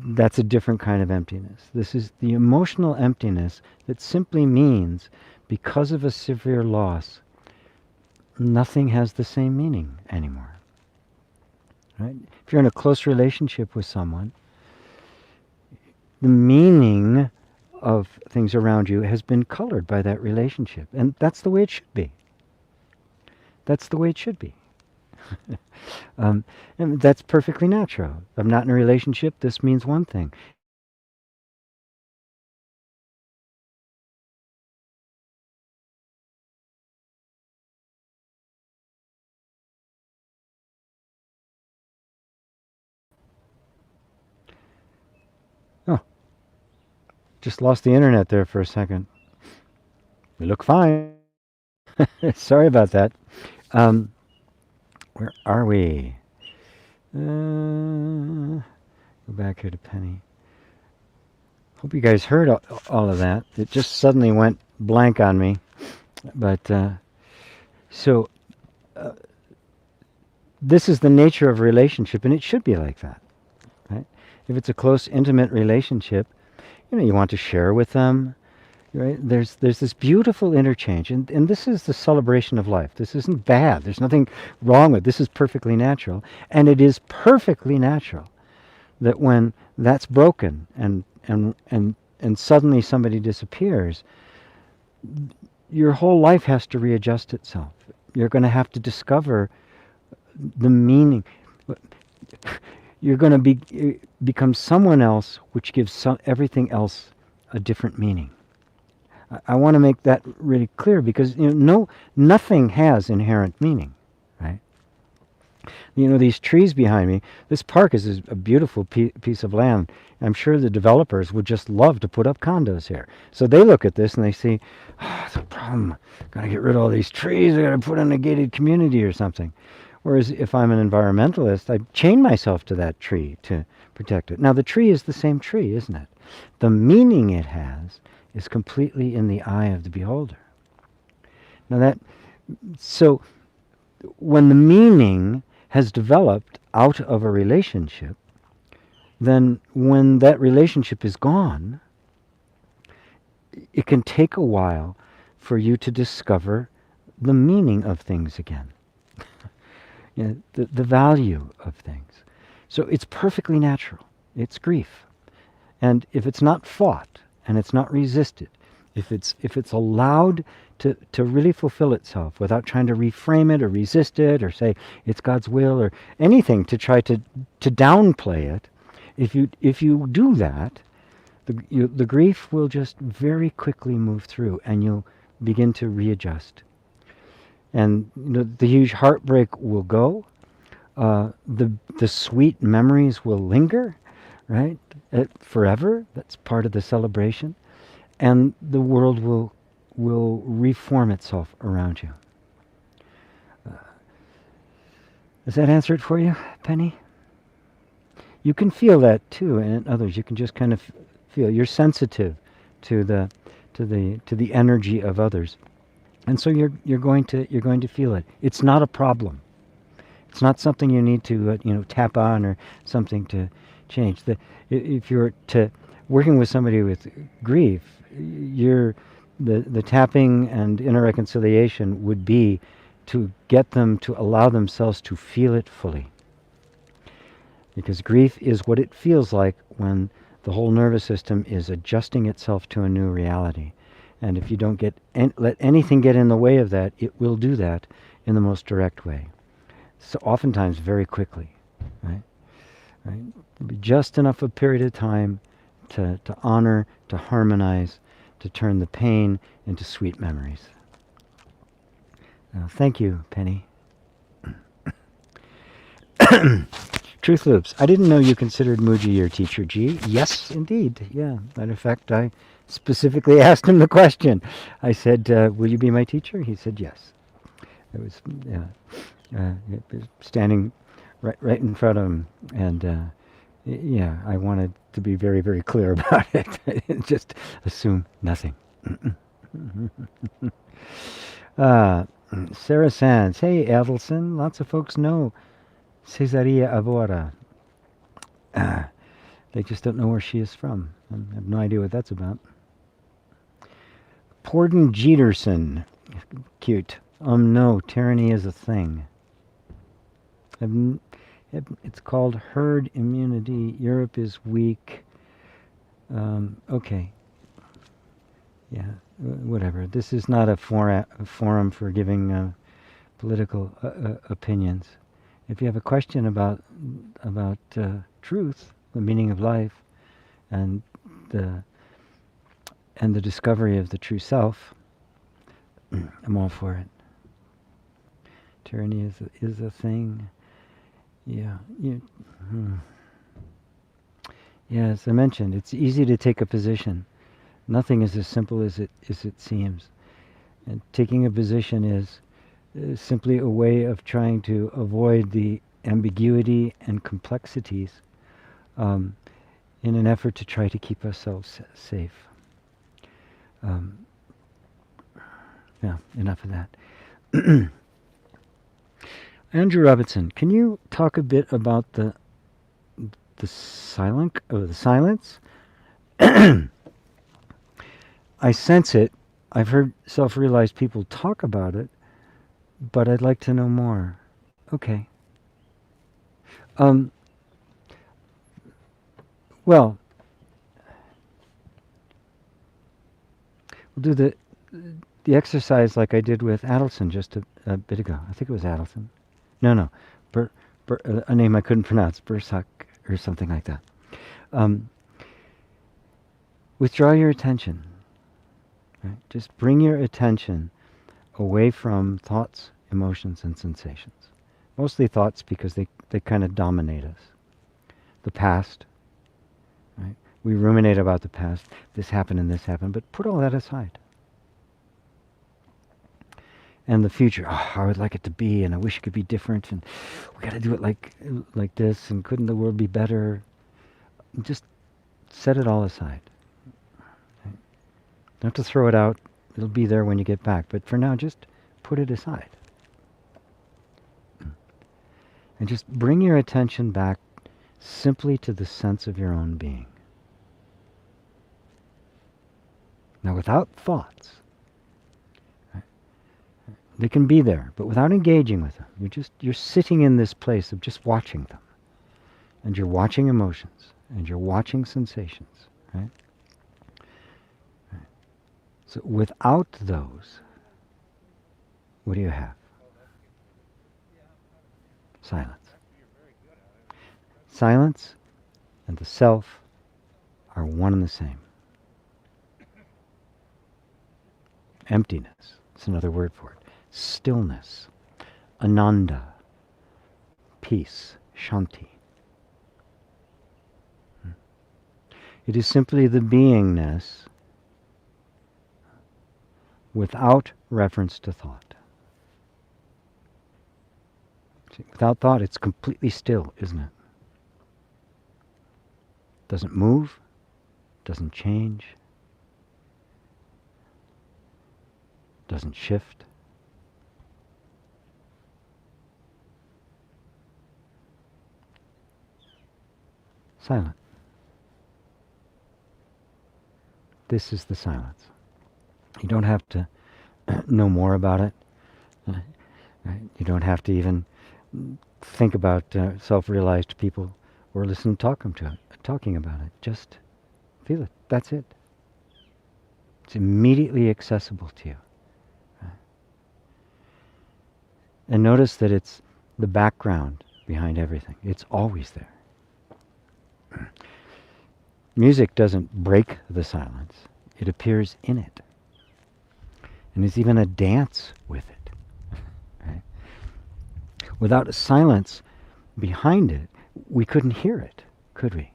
That's a different kind of emptiness. This is the emotional emptiness that simply means because of a severe loss, nothing has the same meaning anymore. Right? If you're in a close relationship with someone, the meaning of things around you has been colored by that relationship. And that's the way it should be. That's the way it should be. And that's perfectly natural. I'm not in a relationship, this means one thing. Oh, just lost the internet there for a second. We look fine. Sorry about that. Where are we? Go back here to Penny. Hope you guys heard all of that. It just suddenly went blank on me. But so this is the nature of a relationship, and it should be like that. Right? If it's a close, intimate relationship, you want to share with them. Right? There's this beautiful interchange, and this is the celebration of life. This isn't bad. There's nothing wrong with it. This is perfectly natural, and it is perfectly natural that when that's broken and suddenly somebody disappears, your whole life has to readjust itself. You're going to have to discover the meaning. You're going to become someone else, which gives everything else a different meaning. I want to make that really clear, because nothing has inherent meaning, right? These trees behind me. This park is a beautiful piece of land. I'm sure the developers would just love to put up condos here. So they look at this and they see, the problem. Got to get rid of all these trees. I got to put in a gated community or something. Whereas if I'm an environmentalist, I chain myself to that tree to protect it. Now the tree is the same tree, isn't it? The meaning it has is completely in the eye of the beholder. So when the meaning has developed out of a relationship, then when that relationship is gone, it can take a while for you to discover the meaning of things again. The value of things. So it's perfectly natural. It's grief. And if it's not fought and it's not resisted, if it's allowed to really fulfill itself without trying to reframe it or resist it or say it's God's will or anything to try to downplay it, if you do that, the grief will just very quickly move through and you'll begin to readjust. And the huge heartbreak will go. The sweet memories will linger, right? Forever. That's part of the celebration. And the world will reform itself around you. Does that answer it for you, Penny? You can feel that too, and others. You can just kind of feel. You're sensitive to the energy of others. And so you're going to feel it. It's not a problem. It's not something you need to tap on or something to change. If you're working with somebody with grief, the tapping and inner reconciliation would be to get them to allow themselves to feel it fully. Because grief is what it feels like when the whole nervous system is adjusting itself to a new reality. And if you don't let anything get in the way of that, it will do that in the most direct way. So oftentimes very quickly, right? It'll be just enough a period of time to honor, to harmonize, to turn the pain into sweet memories. Thank you, Penny. Truth Loops. I didn't know you considered Muji your teacher, G. Yes, indeed. Yeah. Matter of fact, I specifically asked him the question. I said, will you be my teacher? He said yes. It was standing right in front of him. And I wanted to be very, very clear about it. I didn't just assume nothing. Sarah Sands. Hey, Adelson. Lots of folks know Cesaria Avora. They just don't know where she is from. I have no idea what that's about. Porden Jeterson. Cute. No, tyranny is a thing. It's called herd immunity. Europe is weak. Okay. Yeah, whatever. This is not a forum for giving political opinions. If you have a question about truth, the meaning of life, and the discovery of the true self, I'm all for it. Tyranny is a thing. Yeah. Yeah, as I mentioned, it's easy to take a position. Nothing is as simple as it seems. And taking a position is simply a way of trying to avoid the ambiguity and complexities in an effort to try to keep ourselves safe. Enough of that. Andrew Robinson, can you talk a bit about the the silence. I sense it. I've heard self-realized people talk about it, but I'd like to know more. Okay. Um, well, we'll do the exercise like I did with Adelson just a bit ago. I think it was Adelson. No. A name I couldn't pronounce. Bursak or something like that. Um, withdraw your attention. Right? Just bring your attention away from thoughts, emotions, and sensations. Mostly thoughts because they kind of dominate us. The past, right? We ruminate about the past. This happened and this happened, but put all that aside. And the future, oh, I would like it to be, and I wish it could be different, and we got to do it like this, and couldn't the world be better? Just set it all aside. Okay? Don't have to throw it out. It'll be there when you get back. But for now, just put it aside. And just bring your attention back simply to the sense of your own being. Now, without thoughts, right, they can be there, but without engaging with them. You're sitting in this place of just watching them. And you're watching emotions, and you're watching sensations, right? So without those, what do you have? Silence. Silence and the self are one and the same. Emptiness, it's another word for it. Stillness, ananda, peace, shanti. It is simply the beingness without reference to thought. See, without thought, it's completely still, isn't it? Doesn't move, doesn't change, doesn't shift. Silent. This is the silence. You don't have to know more about it. Right? You don't have to even think about self-realized people or listen to talking about it. Just feel it. That's it. It's immediately accessible to you. Right? And notice that it's the background behind everything. It's always there. Music doesn't break the silence. It appears in it. And there's even a dance with it. Right? Without a silence behind it, we couldn't hear it, could we?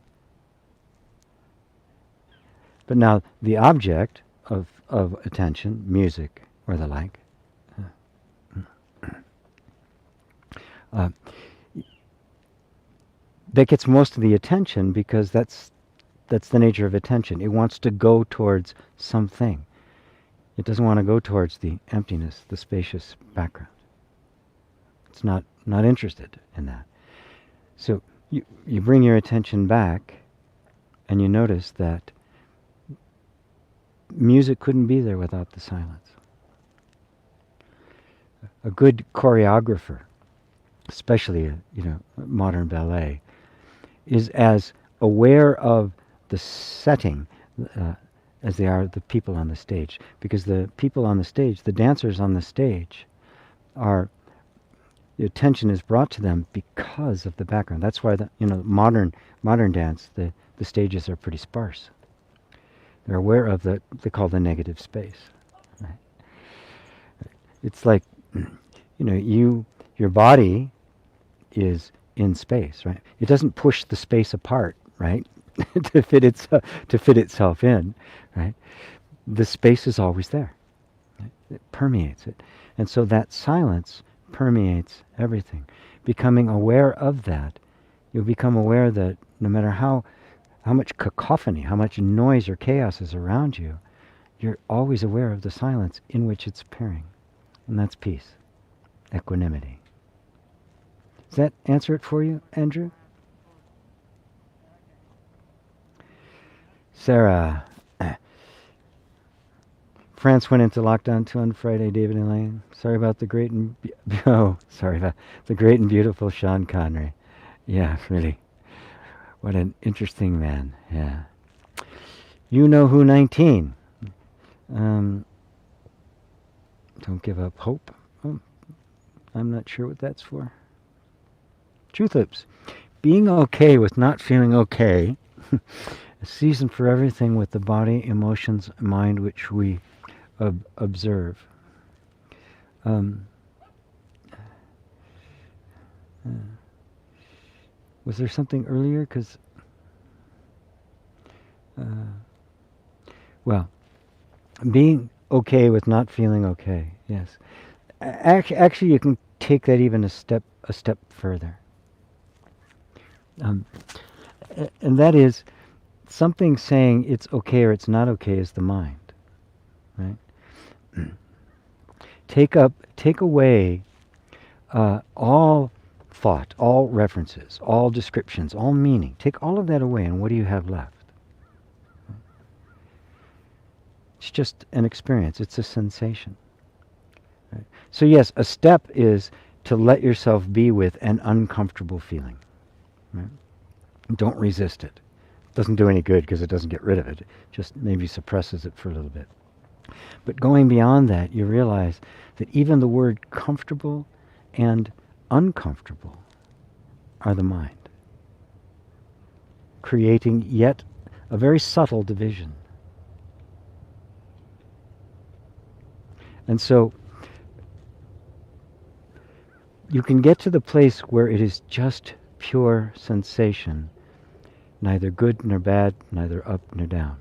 But now, the object of attention, music or the like, that gets most of the attention because that's the nature of attention. It wants to go towards something. It doesn't want to go towards the emptiness, the spacious background. It's not interested in that. So you bring your attention back and you notice that music couldn't be there without the silence. A good choreographer, especially modern ballet, is as aware of the setting as they are the people on the stage. Because the people on the stage, the dancers on the stage, the attention is brought to them because of the background. That's why modern dance, the stages are pretty sparse. They're aware of they call the negative space. Right? It's like, your body is in space, right? It doesn't push the space apart, right? to fit itself in, right? The space is always there. Right? It permeates it. And so that silence permeates everything. Becoming aware of that, you'll become aware that no matter how much cacophony, how much noise or chaos is around you, you're always aware of the silence in which it's appearing. And that's peace, equanimity. Does that answer it for you, Andrew? Sarah. France went into lockdown too on Friday, David and Elaine. Sorry about the great and sorry about the great and beautiful Sean Connery. Yeah, really. What an interesting man. Yeah. You know who 19. Don't give up hope. Oh, I'm not sure what that's for. Truth Loops. Being okay with not feeling okay. A season for everything with the body, emotions, mind, which we observe. Was there something earlier? Because, well, being okay with not feeling okay. Yes, actually, you can take that even a step further, and that is something saying it's okay or it's not okay is the mind, right? Take away all thought, all references, all descriptions, all meaning. Take all of that away, and what do you have left? It's just an experience. It's a sensation. Right? So yes, a step is to let yourself be with an uncomfortable feeling. Right? Don't resist it. It doesn't do any good because it doesn't get rid of it. It just maybe suppresses it for a little bit. But going beyond that, you realize that even the word comfortable and uncomfortable are the mind, creating yet a very subtle division. And so you can get to the place where it is just pure sensation, neither good nor bad, neither up nor down.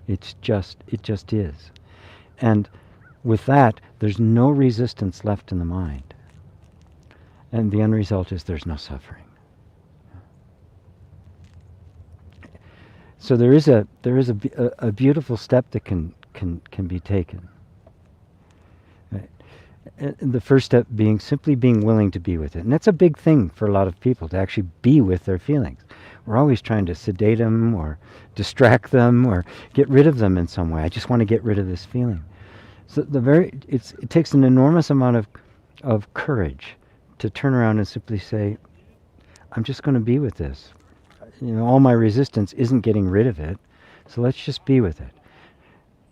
It just is. And with that, there's no resistance left in the mind. And the end result is there's no suffering. So there is a beautiful step that can be taken. Right? And the first step being simply being willing to be with it. And that's a big thing for a lot of people, to actually be with their feelings. We're always trying to sedate them or distract them or get rid of them in some way. I just want to get rid of this feeling. So it takes an enormous amount of courage to turn around and simply say, I'm just going to be with this. All my resistance isn't getting rid of it, so let's just be with it.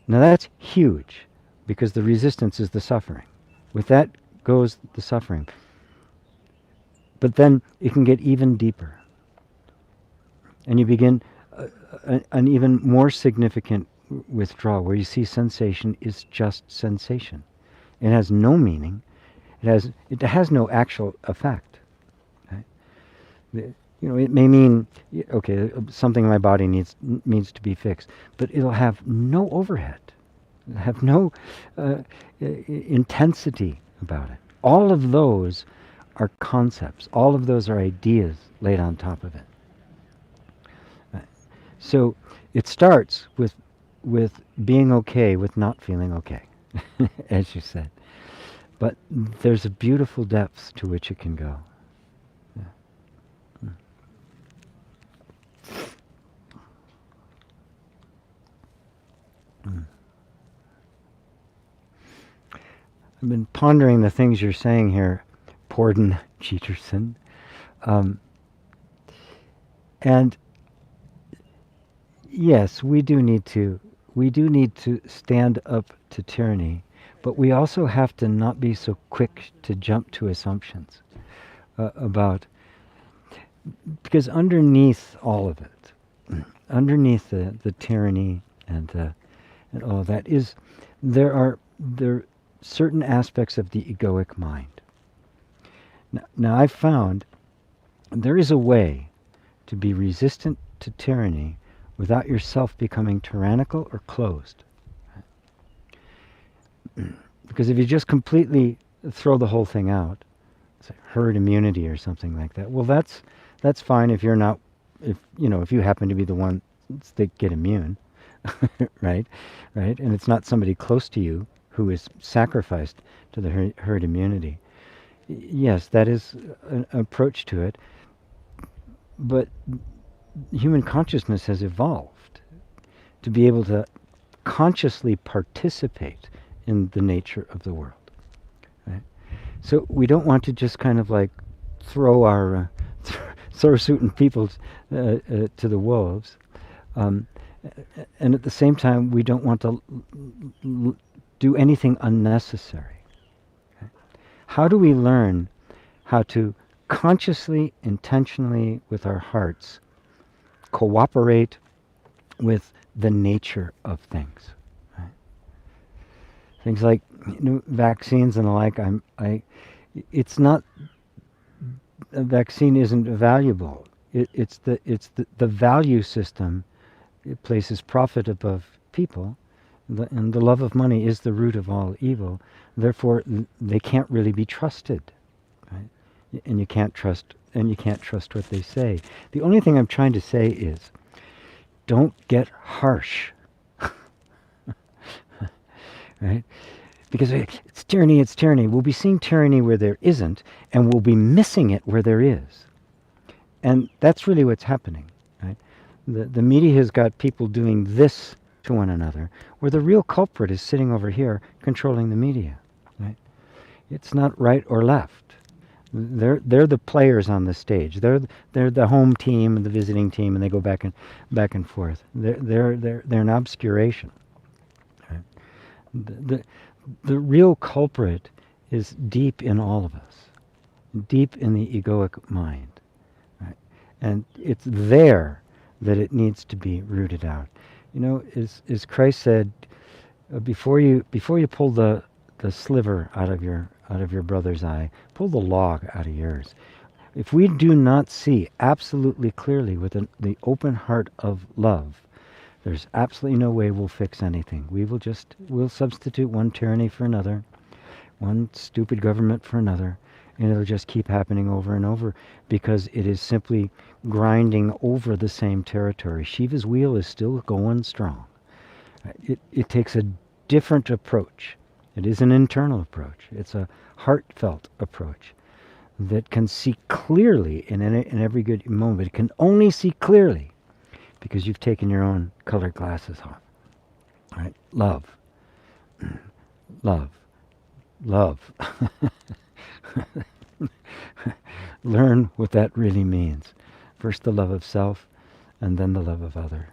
Now that's huge, because the resistance is the suffering. With that goes the suffering. But then it can get even deeper. And you begin an even more significant withdrawal, where you see sensation is just sensation. It has no meaning. It has no actual effect. Right? It may mean, okay, something in my body needs to be fixed, but it'll have no overhead. It'll have no intensity about it. All of those are concepts. All of those are ideas laid on top of it. So it starts with being okay with not feeling okay, as you said. But there's a beautiful depth to which it can go. I've been pondering the things you're saying here, Porden Cheeterson. And yes, we do need to stand up to tyranny, but we also have to not be so quick to jump to assumptions about, because underneath all of it, underneath the tyranny and all of that there are certain aspects of the egoic mind. Now I've found there is a way to be resistant to tyranny without yourself becoming tyrannical or closed. Because if you just completely throw the whole thing out, say herd immunity or something like that, well, that's fine if you're not, if you happen to be the one that get immune, right? And it's not somebody close to you who is sacrificed to the herd immunity. Yes, that is an approach to it. but human consciousness has evolved to be able to consciously participate in the nature of the world. Right? So we don't want to just kind of like throw our throw certain people to the wolves, and at the same time we don't want to do anything unnecessary. Okay? How do we learn how to consciously, intentionally, with our hearts, cooperate with the nature of things? Right? Things like vaccines and the like. It's not, a vaccine isn't valuable. It's the value system. It places profit above people, and the love of money is the root of all evil. Therefore, they can't really be trusted, right? And you can't trust what they say. The only thing I'm trying to say is, don't get harsh, right? Because it's tyranny, it's tyranny. We'll be seeing tyranny where there isn't, and we'll be missing it where there is. And that's really what's happening, right? The media has got people doing this to one another, where the real culprit is sitting over here controlling the media, right? It's not right or left. They're the players on the stage. They're the home team and the visiting team, and they go back and forth. They're an obscuration. Right? The real culprit is deep in all of us, deep in the egoic mind, right? And it's there that it needs to be rooted out. As Christ said, before you pull the sliver out of your brother's eye, pull the log out of yours. If we do not see absolutely clearly with the open heart of love, there's absolutely no way we'll fix anything. We'll substitute one tyranny for another, one stupid government for another, and it'll just keep happening over and over, because it is simply grinding over the same territory. Shiva's wheel is still going strong. It takes a different approach. It is an internal approach. It's a heartfelt approach that can see clearly in every good moment. It can only see clearly because you've taken your own colored glasses off. Right? Love. Love. Love. Learn what that really means. First the love of self, and then the love of other.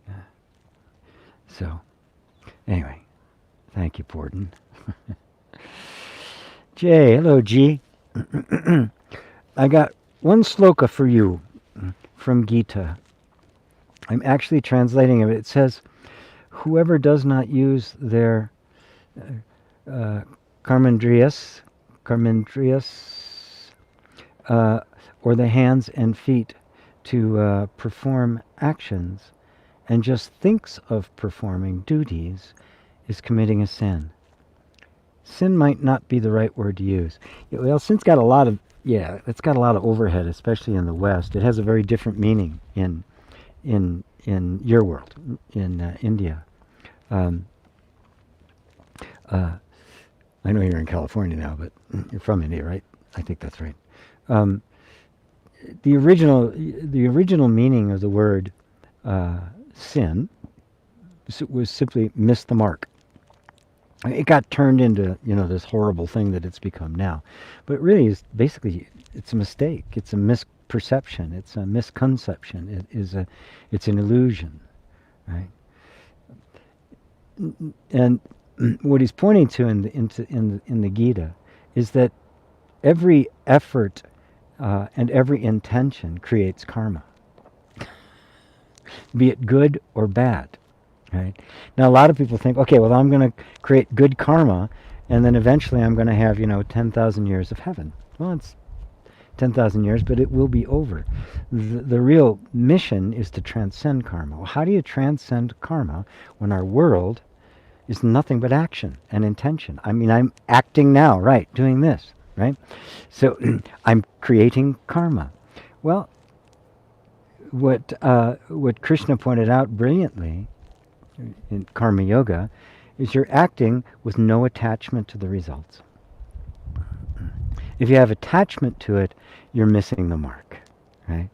Yeah. So, anyway, thank you, Porden. Jay, hello, G. I got one sloka for you from Gita. I'm actually translating it. It says, whoever does not use their karmendriyas, or the hands and feet to perform actions, and just thinks of performing duties, is committing a sin. Sin might not be the right word to use. Well, sin's got a lot of overhead, especially in the West. It has a very different meaning in your world, in India. I know you're in California now, but you're from India, right? I think that's right. The original meaning of the word sin was simply miss the mark. It got turned into this horrible thing that it's become now, but really is basically it's a mistake. It's a misperception. It's a misconception. It's an illusion, right? And what he's pointing to in the Gita is that every effort and every intention creates karma, be it good or bad. Right? Now, a lot of people think, okay, well, I'm going to create good karma, and then eventually I'm going to have 10,000 years of heaven. Well, it's 10,000 years, but it will be over. The real mission is to transcend karma. Well, how do you transcend karma when our world is nothing but action and intention? I mean, I'm acting now, right, doing this, right? So I'm creating karma. Well, what Krishna pointed out brilliantly in karma yoga is you're acting with no attachment to the results. If you have attachment to it, you're missing the mark, right?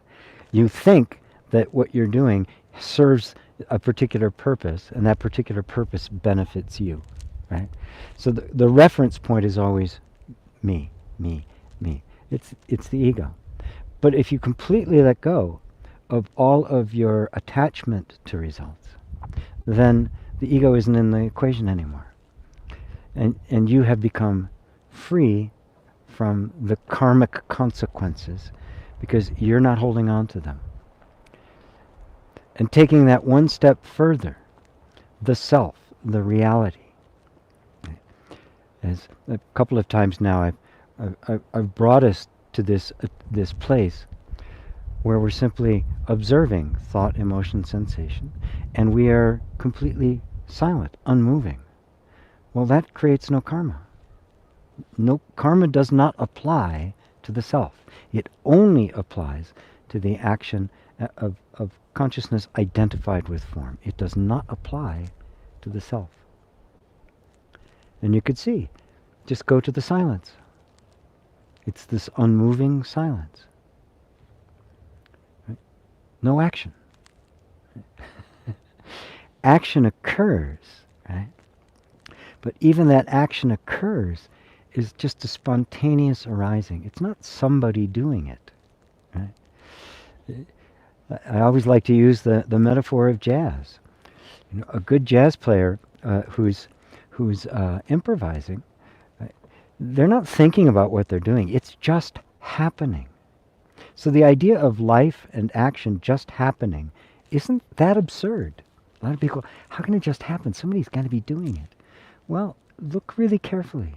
You think that what you're doing serves a particular purpose, and that particular purpose benefits you, right? So the reference point is always me, me, me. It's the ego. But if you completely let go of all of your attachment to results, then the ego isn't in the equation anymore. And you have become free from the karmic consequences because you're not holding on to them. And taking that one step further, the self, the reality. As a couple of times now I've brought us to this place where we're simply observing thought, emotion, sensation, and we are completely silent, unmoving. Well, that creates no karma. No karma does not apply to the self. It only applies to the action of consciousness identified with form. It does not apply to the self. And you could see, just go to the silence. It's this unmoving silence. Right? No action. Action occurs, right? But even that action occurs is just a spontaneous arising. It's not somebody doing it, right? I always like to use the metaphor of jazz. You know, a good jazz player who's improvising, they're not thinking about what they're doing. It's just happening. So the idea of life and action just happening isn't that absurd. A lot of people, how can it just happen? Somebody's got to be doing it. Well, look really carefully.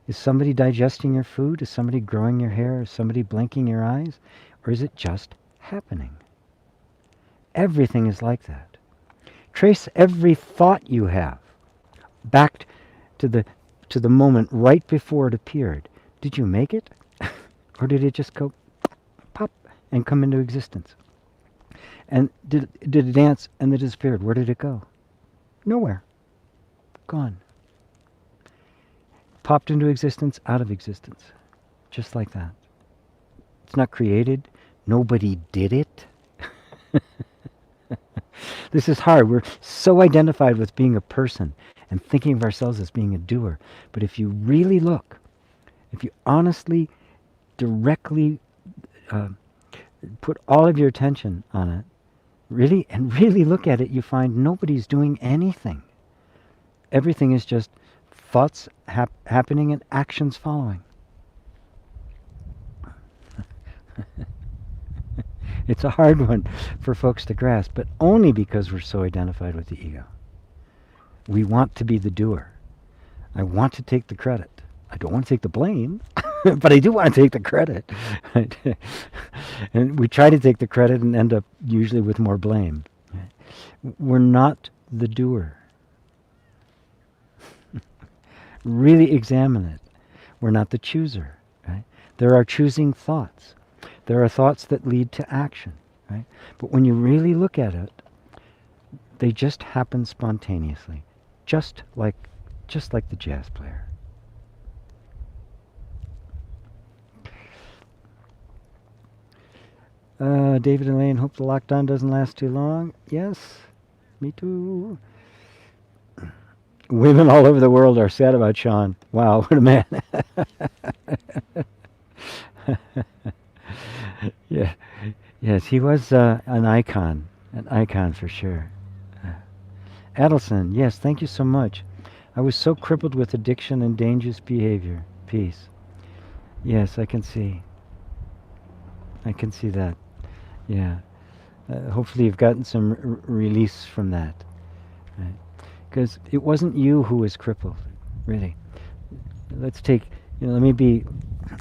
Is somebody digesting your food? Is somebody growing your hair? Is somebody blinking your eyes? Or is it just happening? Everything is like that. Trace every thought you have back to the moment right before it appeared. Did you make it? Or did it just go pop and come into existence? And did it dance and then disappeared? Where did it go? Nowhere. Gone. Popped into existence, out of existence. Just like that. It's not created. Nobody did it. This is hard. We're so identified with being a person and thinking of ourselves as being a doer. But if you really look, if you honestly, directly put all of your attention on it, really look at it, you find nobody's doing anything. Everything is just thoughts happening and actions following. It's a hard one for folks to grasp, but only because we're so identified with the ego. We want to be the doer. I want to take the credit. I don't want to take the blame, but I do want to take the credit. And we try to take the credit and end up usually with more blame. We're not the doer. Really examine it. We're not the chooser. Right? There are choosing thoughts. There are thoughts that lead to action. Right? But when you really look at it, they just happen spontaneously, just like the jazz player. David and Lane, hope the lockdown doesn't last too long. Yes, me too. Women all over the world are sad about Sean. Wow, what a man. Yeah, yes, he was an icon for sure. Adelson, yes, thank you so much. I was so crippled with addiction and dangerous behavior. Peace. Yes, I can see that. Yeah. Hopefully you've gotten some release from that. Right? Because it wasn't you who was crippled, really. Let's take, let me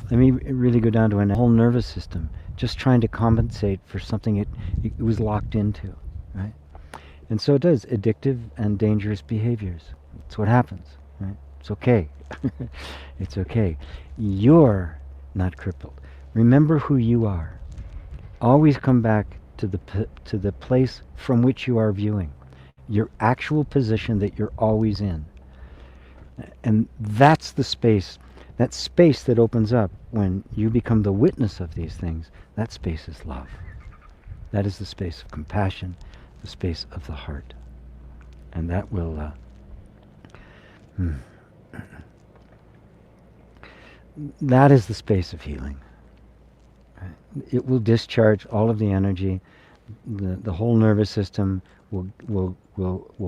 really go down to a whole nervous system, just trying to compensate for something it was locked into, right? And so it does, addictive and dangerous behaviors. That's what happens, right? It's okay. It's okay. You're not crippled. Remember who you are. Always come back to the place from which you are viewing. Your actual position that you're always in. And that's the space That space that opens up when you become the witness of these things, that space is love. That is the space of compassion, the space of the heart. And that will that is the space of healing. It will discharge all of the energy. The whole nervous system will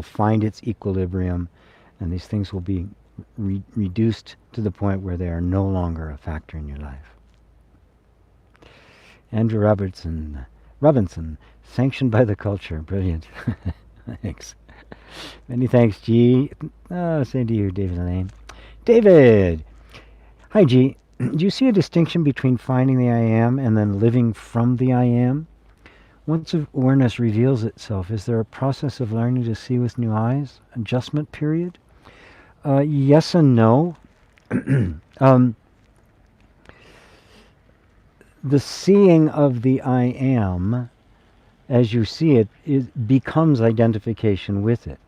find its equilibrium, and these things will be reduced to the point where they are no longer a factor in your life. Andrew Robinson, sanctioned by the culture. Brilliant. Thanks. Many thanks, G. Same to you, David Elaine. David! Hi, G. Do you see a distinction between finding the I am and then living from the I am? Once awareness reveals itself, is there a process of learning to see with new eyes? Adjustment period? Yes and no. The seeing of the I am, as you see it, becomes identification with it,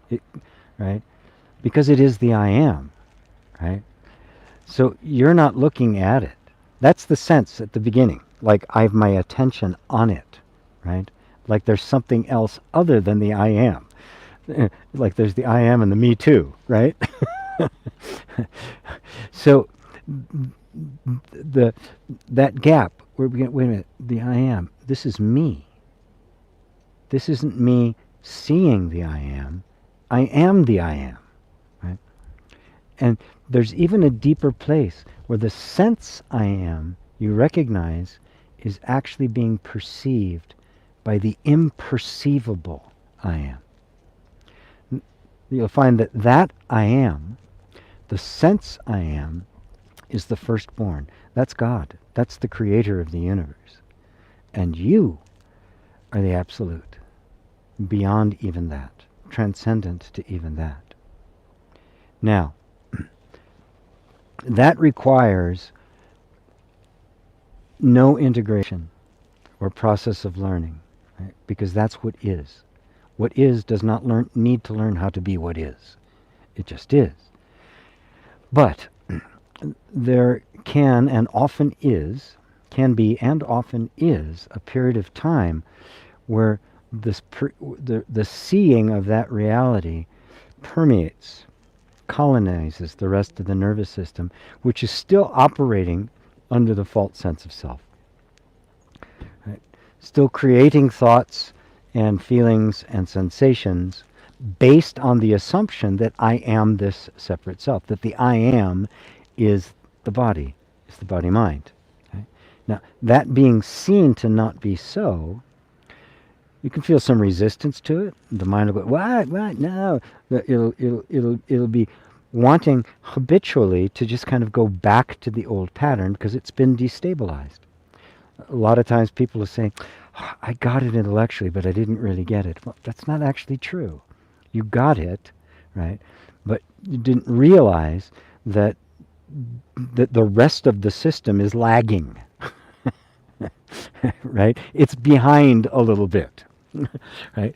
right? Because it is the I am, right? So you're not looking at it. That's the sense at the beginning. Like I have my attention on it, right? Like there's something else other than the I am. Like there's the I am and the me too, right? So that gap where we get, wait a minute, the I am, this is me. This isn't me seeing the I am the I am, right? And there's even a deeper place where the sense I am, you recognize, is actually being perceived by the imperceivable I am. You'll find that I am, the sense I am, is the firstborn. That's God. That's the creator of the universe. And you are the absolute, beyond even that, transcendent to even that. Now, that requires no integration or process of learning, right? Because that's what is. What is does not need to learn how to be what is. It just is. But there can be and often is a period of time where the seeing of that reality permeates, colonizes the rest of the nervous system, which is still operating under the false sense of self. Right? Still creating thoughts and feelings and sensations based on the assumption that I am this separate self, that the I am is the body mind. Okay? Now, that being seen to not be so, you can feel some resistance to it. The mind will go, what, no. It'll be wanting habitually to just kind of go back to the old pattern because it's been destabilized. A lot of times people will say, I got it intellectually, but I didn't really get it. Well, that's not actually true. You got it, right? But you didn't realize that the rest of the system is lagging, right? It's behind a little bit, right?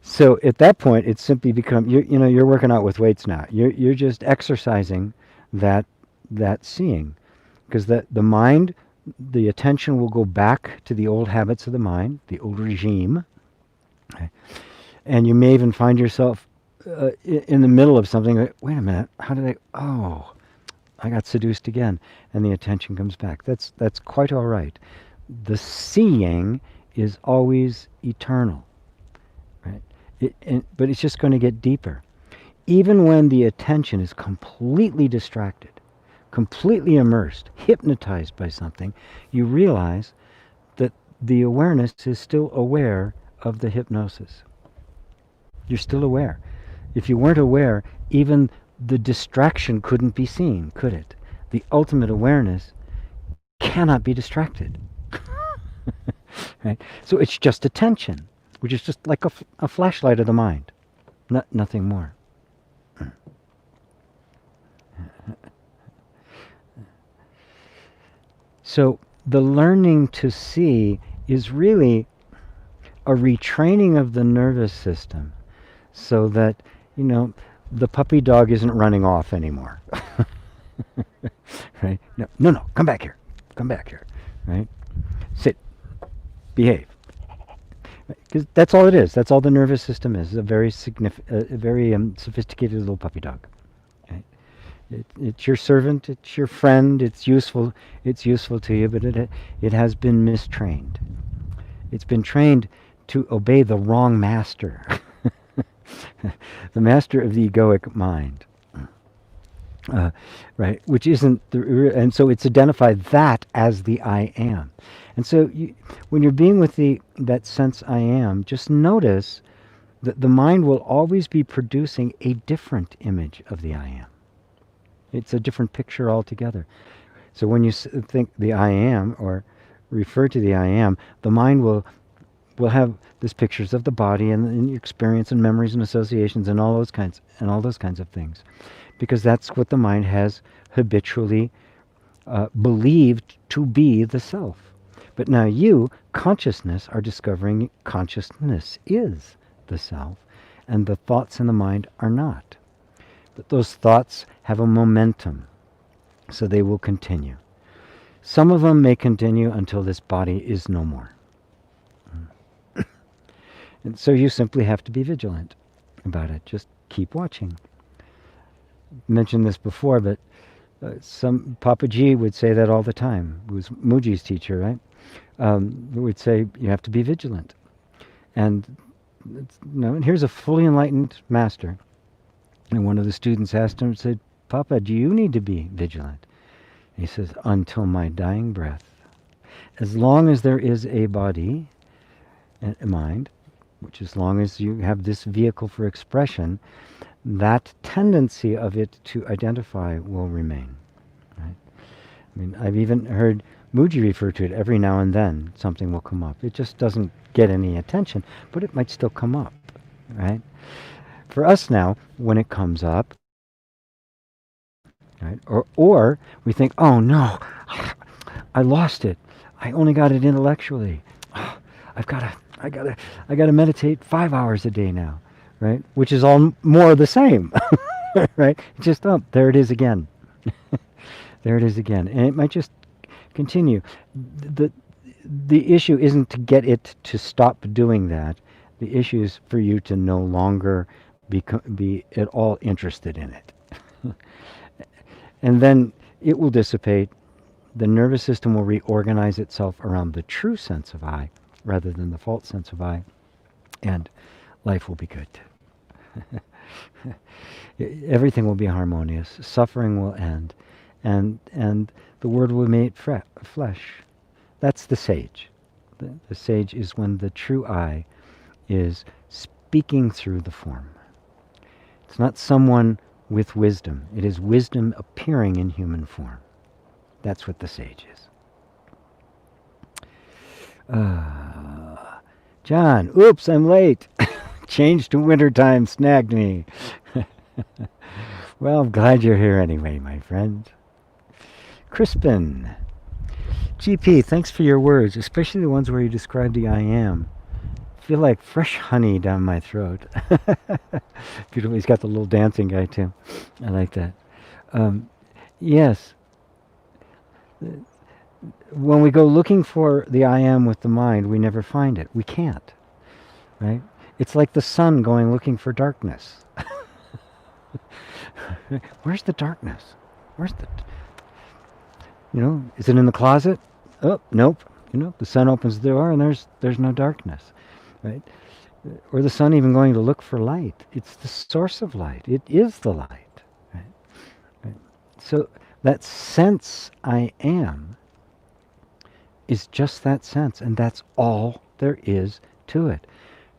So at that point, it's simply become, you're working out with weights now. You're just exercising that seeing, because the mind, the attention will go back to the old habits of the mind, the old regime, okay? And you may even find yourself in the middle of something. Like, wait a minute, how did I got seduced again, and the attention comes back. That's quite all right. The seeing is always eternal, right? But it's just going to get deeper. Even when the attention is completely distracted, completely immersed, hypnotized by something, you realize that the awareness is still aware of the hypnosis. You're still aware. If you weren't aware, even the distraction couldn't be seen, could it? The ultimate awareness cannot be distracted. Right? So it's just attention, which is just like a flashlight of the mind, nothing more. So the learning to see is really a retraining of the nervous system so that, the puppy dog isn't running off anymore. Right? No, no, no, come back here. Come back here. Right? Sit. Behave. Because that's all it is. That's all the nervous system is. A very sophisticated little puppy dog. Right? It's your servant. It's your friend. It's useful. It's useful to you, but it has been mistrained. It's been trained to obey the wrong master, the master of the egoic mind. Right, which isn't and so it's identified that as the I am, and so when you're being with that sense I am, just notice that the mind will always be producing a different image of the I am. It's a different picture altogether. So when you think the I am or refer to the I am, the mind will have these pictures of the body and experience and memories and associations and all those kinds of things, because that's what the mind has habitually believed to be the self. But now you, consciousness, are discovering consciousness is the self, and the thoughts in the mind are not. But those thoughts have a momentum, so they will continue. Some of them may continue until this body is no more. And so you simply have to be vigilant about it. Just keep watching. Mentioned this before, but some Papa G would say that all the time. It was Muji's teacher, right? Would say you have to be vigilant. And and here's a fully enlightened master. And one of the students asked him, said, "Papa, do you need to be vigilant?" And he says, "Until my dying breath. As long as there is a body and a mind, which as long as you have this vehicle for expression, that tendency of it to identify will remain." Right? I mean, I've even heard Muji refer to it every now and then. Something will come up. It just doesn't get any attention, but it might still come up. Right? For us now, when it comes up, right, or we think, "Oh no, I lost it. I only got it intellectually. I gotta meditate 5 hours a day now," right? Which is all more the same, right? Just there it is again. There it is again, and it might just continue. The issue isn't to get it to stop doing that. The issue is for you to no longer be at all interested in it, and then it will dissipate. The nervous system will reorganize itself around the true sense of I, rather than the false sense of I, and life will be good. Everything will be harmonious. Suffering will end, and the Word will be made flesh. That's the sage. The sage is when the true I is speaking through the form. It's not someone with wisdom. It is wisdom appearing in human form. That's what the sage is. John, oops, I'm late. Change to wintertime snagged me. Well, I'm glad you're here anyway, my friend. Crispin. GP, thanks for your words, especially the ones where you describe the I am. I feel like fresh honey down my throat. Beautiful. He's got the little dancing guy too. I like that. Yes. When we go looking for the I am with the mind, we never find it. We can't. Right? It's like the sun going looking for darkness. Where's the darkness? Where's the... is it in the closet? Oh, nope. The sun opens the door and there's no darkness. Right? Or the sun even going to look for light. It's the source of light. It is the light. Right? Right? So that sense I am is just that sense, and that's all there is to it.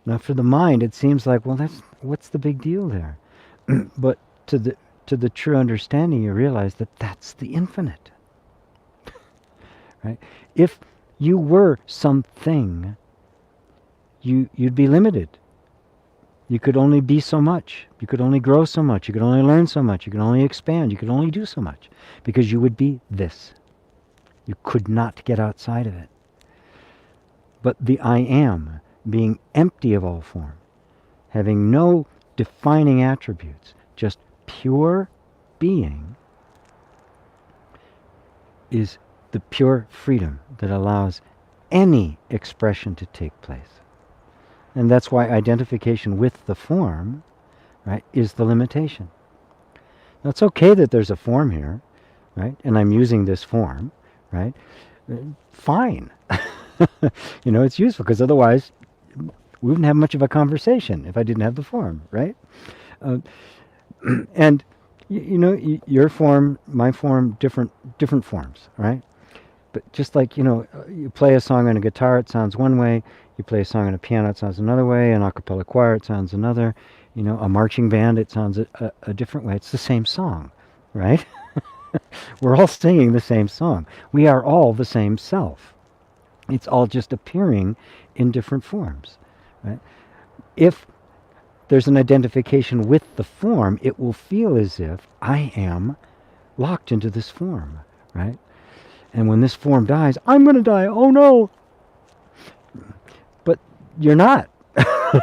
Now for the mind it seems like, well, what's the big deal there? But to the true understanding, you realize that that's the infinite. Right? If you were something, you'd be limited. You could only be so much. You could only grow so much. You could only learn so much. You could only expand. You could only do so much. Because you would be this. You could not get outside of it. But the I am, being empty of all form, having no defining attributes, just pure being, is the pure freedom that allows any expression to take place. And that's why identification with the form, right, is the limitation. Now, it's okay that there's a form here, right, and I'm using this form, right? Fine. It's useful, because otherwise we wouldn't have much of a conversation if I didn't have the form, right? And your form, my form, different forms, right? But just like, you play a song on a guitar, it sounds one way. You play a song on a piano, it sounds another way. An a cappella choir, it sounds another. A marching band, it sounds a different way. It's the same song, right? We're all singing the same song. We are all the same self. It's all just appearing in different forms, right? If there's an identification with the form, it will feel as if I am locked into this form, right? And when this form dies, I'm going to die. Oh no! But you're not.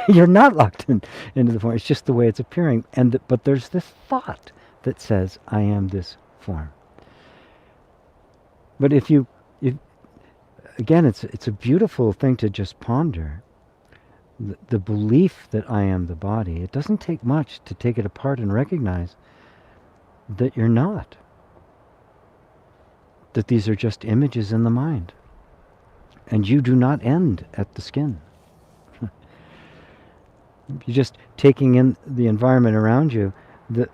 You're not locked into the form. It's just the way it's appearing. But there's this thought that says, I am this form. But if again, it's a beautiful thing to just ponder. The belief that I am the body, it doesn't take much to take it apart and recognize that you're not. That these are just images in the mind. And you do not end at the skin. You're just taking in the environment around you, the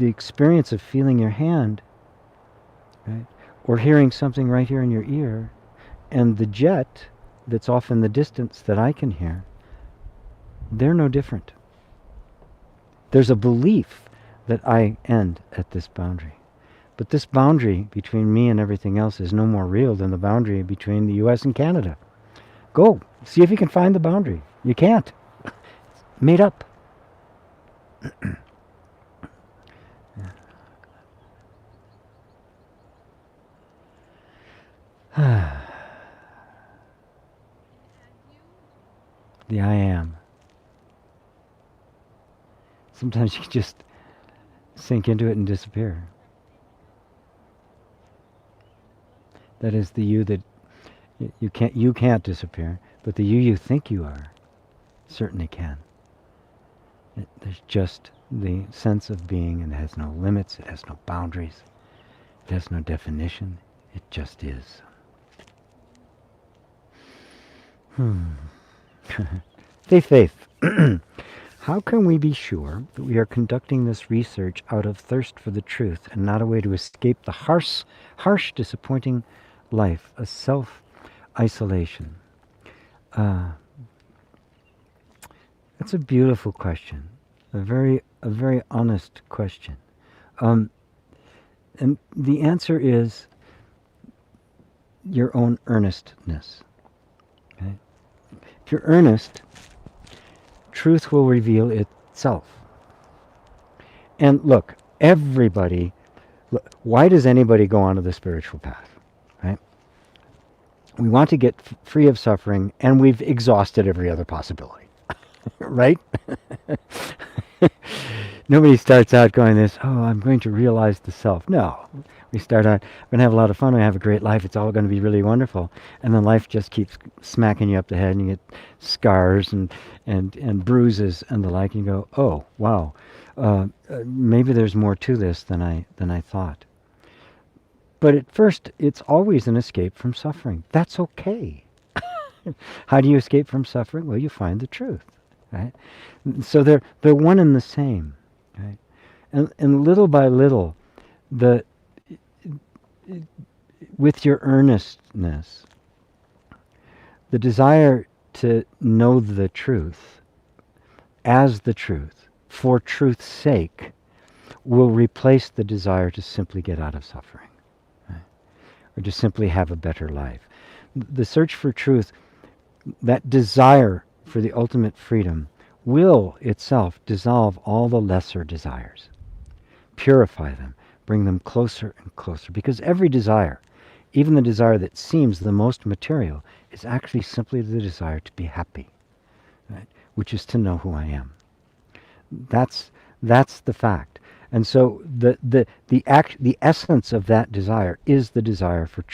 experience of feeling your hand, right? Or hearing something right here in your ear, and the jet that's off in the distance that I can hear, they're no different. There's a belief that I end at this boundary. But this boundary between me and everything else is no more real than the boundary between the US and Canada. Go, see if you can find the boundary. You can't. It's made up. The I am. Sometimes you just sink into it and disappear. That is the you that you can't disappear, but the you think you are certainly can. There's just the sense of being, and it has no limits, it has no boundaries, it has no definition, it just is. Faith. How can we be sure that we are conducting this research out of thirst for the truth and not a way to escape the harsh, disappointing life, a self-isolation? That's a beautiful question, a very honest question, and the answer is your own earnestness. Okay? If you're earnest, truth will reveal itself. And look, why does anybody go onto the spiritual path? Right? We want to get free of suffering, and we've exhausted every other possibility. Right? Nobody starts out going this, I'm going to realize the self. No. We start out, we're going to have a lot of fun, we're going to have a great life, it's all going to be really wonderful. And then life just keeps smacking you up the head, and you get scars and bruises and the like, and you go, oh, wow, maybe there's more to this than I thought. But at first, it's always an escape from suffering. That's okay. How do you escape from suffering? Well, you find the truth. Right? So they're one and the same. Right? And little by little, with your earnestness, the desire to know the truth as the truth, for truth's sake, will replace the desire to simply get out of suffering, right? Or to simply have a better life. The search for truth, that desire for the ultimate freedom, will itself dissolve all the lesser desires, purify them, bring them closer and closer. Because every desire, even the desire that seems the most material, is actually simply the desire to be happy, right? Which is to know who I am. That's the fact. And so the essence of that desire is the desire for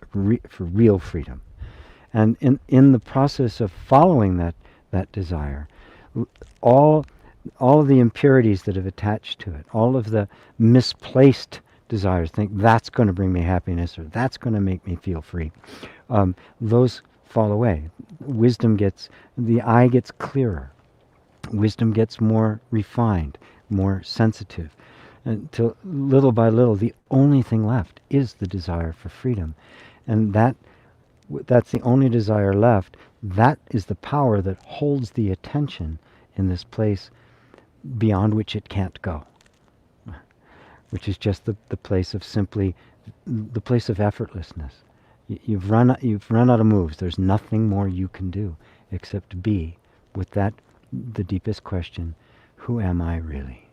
for real freedom. And in the process of following that desire, all all of the impurities that have attached to it, all of the misplaced desires, think that's going to bring me happiness or that's going to make me feel free, those fall away. The eye gets clearer. Wisdom gets more refined, more sensitive. Until little by little, the only thing left is the desire for freedom. And that's the only desire left. That is the power that holds the attention in this place beyond which it can't go, which is just the place of simply, the place of effortlessness. You've run out of moves. There's nothing more you can do except be with that, the deepest question, who am I really?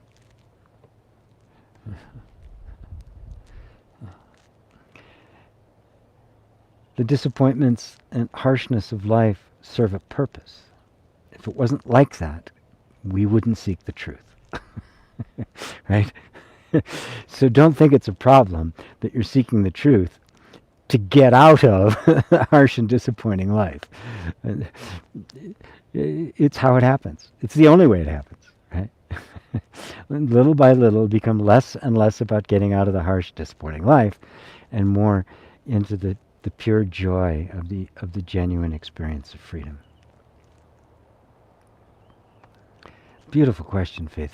The disappointments and harshness of life serve a purpose. If it wasn't like that, we wouldn't seek the truth. Right? So don't think it's a problem that you're seeking the truth to get out of the harsh and disappointing life. It's how it happens. It's the only way it happens. Right? Little by little, become less and less about getting out of the harsh, disappointing life, and more into the pure joy of the genuine experience of freedom. Beautiful question, Faith.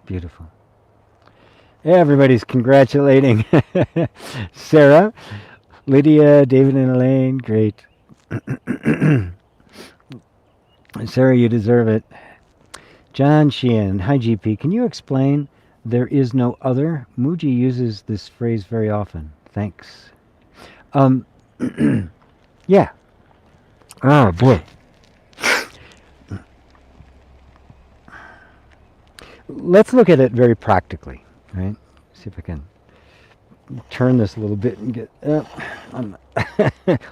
Beautiful. Everybody's congratulating Sarah, Lydia, David, and Elaine. Great. Sarah, you deserve it. John Sheehan, hi GP. Can you explain there is no other? Mooji uses this phrase very often. Thanks. Yeah. Oh boy. Let's look at it very practically, right? See if I can turn this a little bit and get. Oh,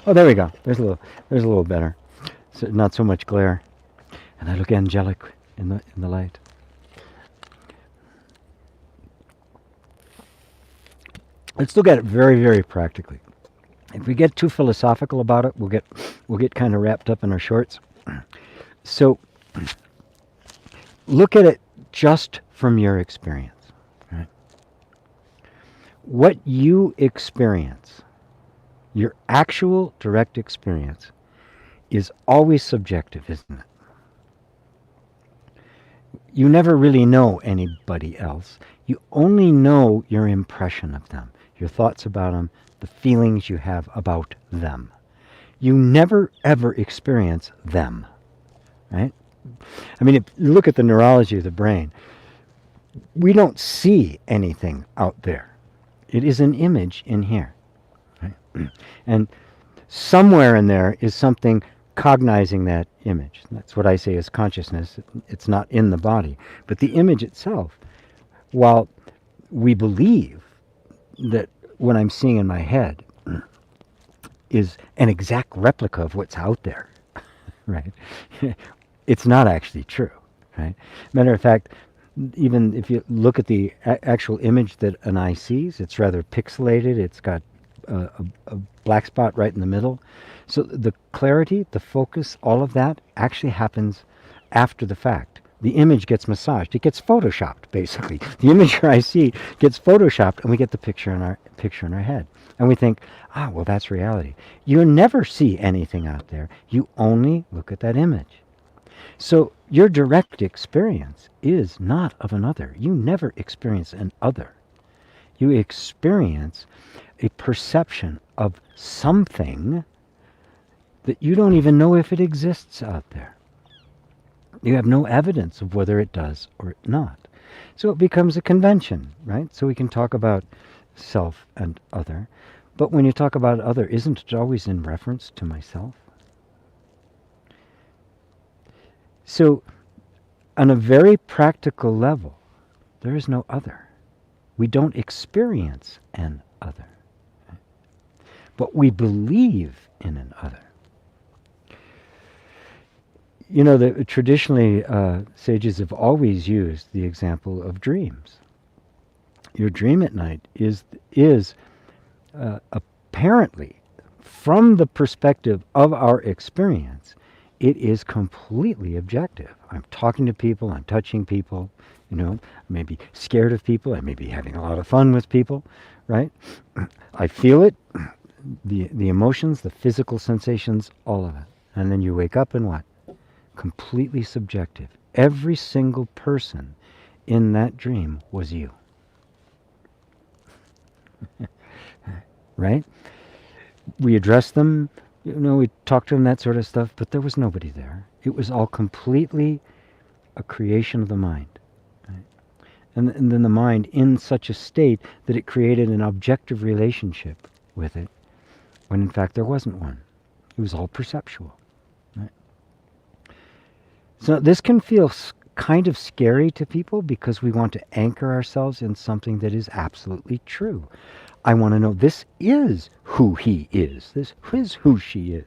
there we go. There's a little better. So not so much glare, and I look angelic in the light. Let's look at it very, very practically. If we get too philosophical about it, we'll get kind of wrapped up in our shorts. So look at it just from your experience. Right? What you experience, your actual direct experience, is always subjective, isn't it? You never really know anybody else. You only know your impression of them, your thoughts about them, the feelings you have about them. You never ever experience them, right? I mean, if you look at the neurology of the brain, we don't see anything out there. It is an image in here, right? And somewhere in there is something cognizing that image. That's what I say is consciousness. It's not in the body. But the image itself, while we believe that what I'm seeing in my head is an exact replica of what's out there, right? It's not actually true, right? Matter of fact, even if you look at the actual image that an eye sees, it's rather pixelated. It's got a black spot right in the middle. So the clarity, the focus, all of that actually happens after the fact. The image gets massaged. It gets photoshopped, basically. The image I see gets photoshopped, and we get the picture in our head. And we think, well, that's reality. You never see anything out there. You only look at that image. So your direct experience is not of another. You never experience an other. You experience a perception of something that you don't even know if it exists out there. You have no evidence of whether it does or not. So it becomes a convention, right? So we can talk about self and other. But when you talk about other, isn't it always in reference to myself? So on a very practical level, there is no other. We don't experience an other. But we believe in an other. You know, traditionally, sages have always used the example of dreams. Your dream at night is apparently, from the perspective of our experience, it is completely objective. I'm talking to people, I'm touching people, I may be scared of people, I may be having a lot of fun with people, right? I feel it, the emotions, the physical sensations, all of it. And then you wake up and what? Completely subjective. Every single person in that dream was you. Right? We addressed them, we talked to them, that sort of stuff, but there was nobody there. It was all completely a creation of the mind. Right? And then the mind in such a state that it created an objective relationship with it, when in fact there wasn't one. It was all perceptual. Right? So this can feel kind of scary to people because we want to anchor ourselves in something that is absolutely true. I want to know this is who he is. This is who she is.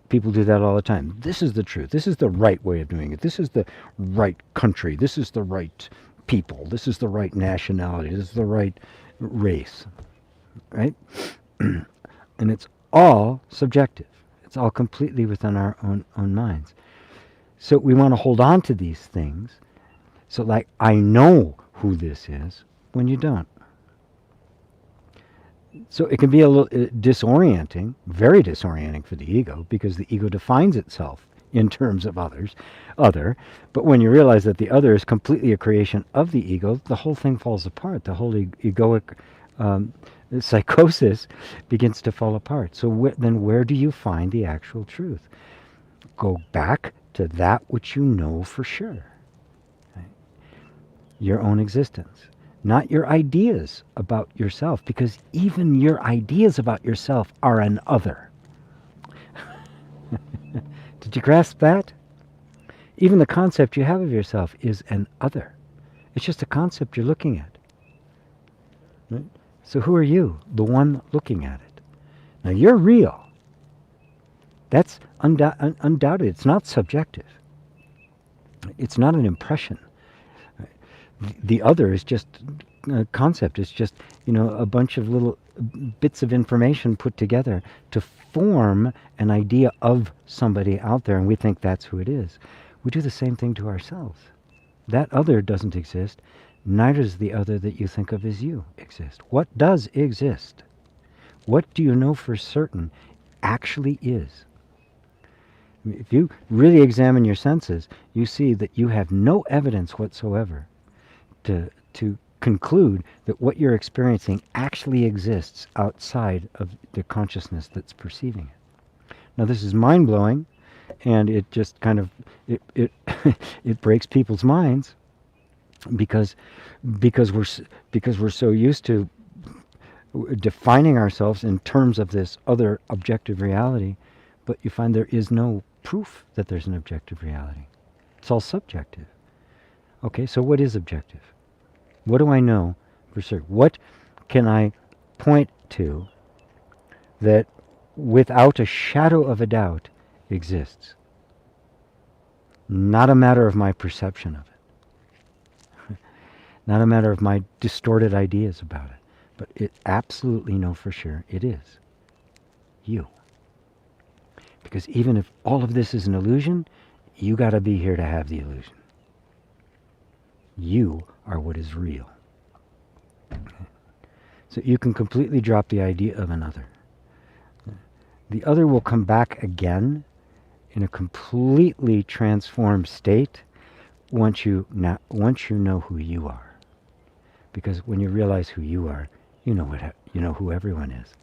People do that all the time. This is the truth. This is the right way of doing it. This is the right country. This is the right people. This is the right nationality. This is the right race. Right? And it's all subjective. It's all completely within our own minds. So we want to hold on to these things. So like, I know who this is, when you don't. So it can be a little disorienting, very disorienting for the ego, because the ego defines itself in terms of other. But when you realize that the other is completely a creation of the ego, the whole thing falls apart. The whole egoic psychosis begins to fall apart. So then where do you find the actual truth? Go back to that which you know for sure. Right? Your own existence. Not your ideas about yourself, because even your ideas about yourself are an other. Did you grasp that? Even the concept you have of yourself is an other. It's just a concept you're looking at. Right? So who are you? The one looking at it. Now you're real. That's undoubted. It's not subjective. It's not an impression. The other is just a concept. It's just, a bunch of little bits of information put together to form an idea of somebody out there, and we think that's who it is. We do the same thing to ourselves. That other doesn't exist. Neither does the other that you think of as you exist. What does exist? What do you know for certain actually is? If you really examine your senses, you see that you have no evidence whatsoever to conclude that what you're experiencing actually exists outside of the consciousness that's perceiving it. Now this is mind-blowing, and it just kind of it breaks people's minds because we're so used to defining ourselves in terms of this other objective reality, but you find there is no proof that there's an objective reality. It's all subjective. Okay, so what is objective? What do I know for certain? What can I point to that without a shadow of a doubt exists? Not a matter of my perception of it. Not a matter of my distorted ideas about it. But it absolutely know for sure it is you. Because even if all of this is an illusion, you got to be here to have the illusion. You are what is real. So you can completely drop the idea of another. The other will come back again in a completely transformed state once you know who you are. Because when you realize who you are, you know who everyone is.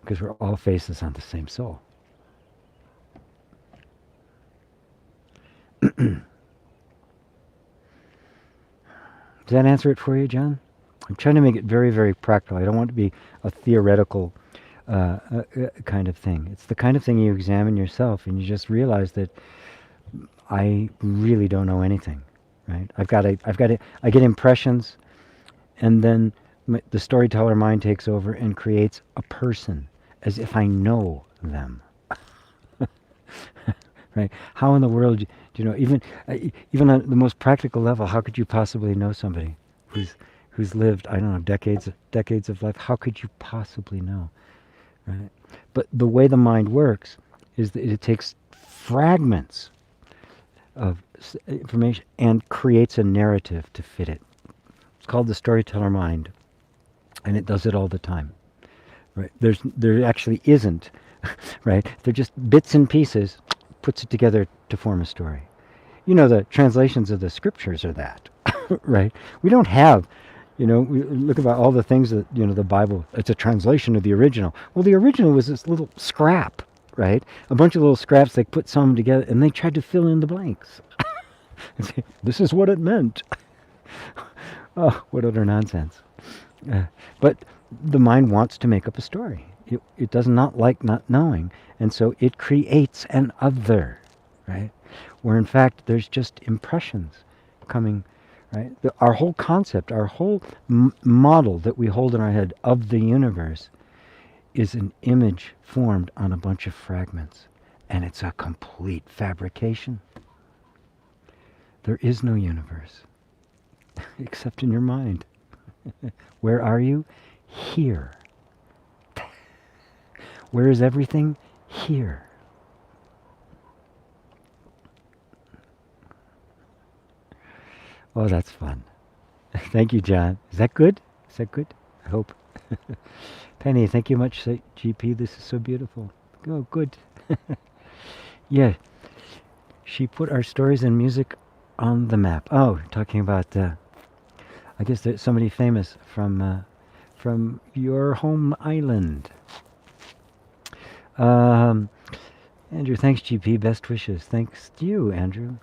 Because we're all faces on the same soul. Does that answer it for you, John? I'm trying to make it very, very practical. I don't want it to be a theoretical kind of thing. It's the kind of thing you examine yourself and you just realize that I really don't know anything, right? I get impressions, and then the storyteller mind takes over and creates a person as if I know them. Right? How in the world do you know? Even on the most practical level, how could you possibly know somebody who's lived, I don't know, decades of life. How could you possibly know, right? But the way the mind works is that it takes fragments of information and creates a narrative to fit it. It's called the storyteller mind, and it does it all the time. Right? There actually isn't, right? They're just bits and pieces, puts it together to form a story. You know, the translations of the scriptures are that, right? We don't have, we look about all the things that, the Bible, it's a translation of the original. Well, the original was this little scrap, right? A bunch of little scraps, they put some together, and they tried to fill in the blanks. And say, this is what it meant. Oh, what utter nonsense. But the mind wants to make up a story. It does not like not knowing, and so it creates an other, right? Where in fact there's just impressions coming, right? Our whole concept, our whole model that we hold in our head of the universe is an image formed on a bunch of fragments, and it's a complete fabrication. There is no universe except in your mind. Where are you? Here. Where is everything? Here. Oh, that's fun. Thank you, John. Is that good? Is that good? I hope. Penny, thank you much, GP. This is so beautiful. Oh, good. Yeah. She put our stories and music on the map. Oh, talking about, I guess there's somebody famous from your home island. Andrew, thanks, GP. Best wishes. Thanks to you, Andrew.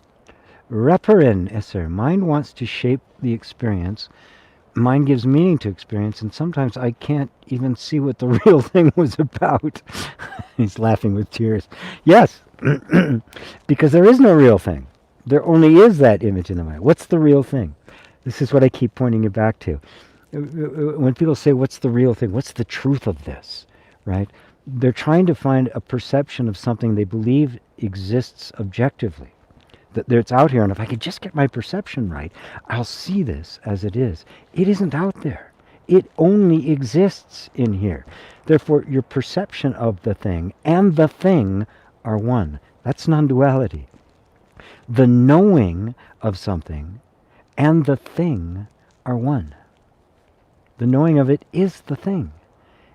Reparin, Esser. Mind wants to shape the experience. Mind gives meaning to experience, and sometimes I can't even see what the real thing was about. He's laughing with tears. Yes, because there is no real thing. There only is that image in the mind. What's the real thing? This is what I keep pointing you back to. When people say, what's the real thing? What's the truth of this? Right? They're trying to find a perception of something they believe exists objectively. That it's out here, and if I could just get my perception right, I'll see this as it is. It isn't out there. It only exists in here. Therefore, your perception of the thing and the thing are one. That's non-duality. The knowing of something and the thing are one. The knowing of it is the thing.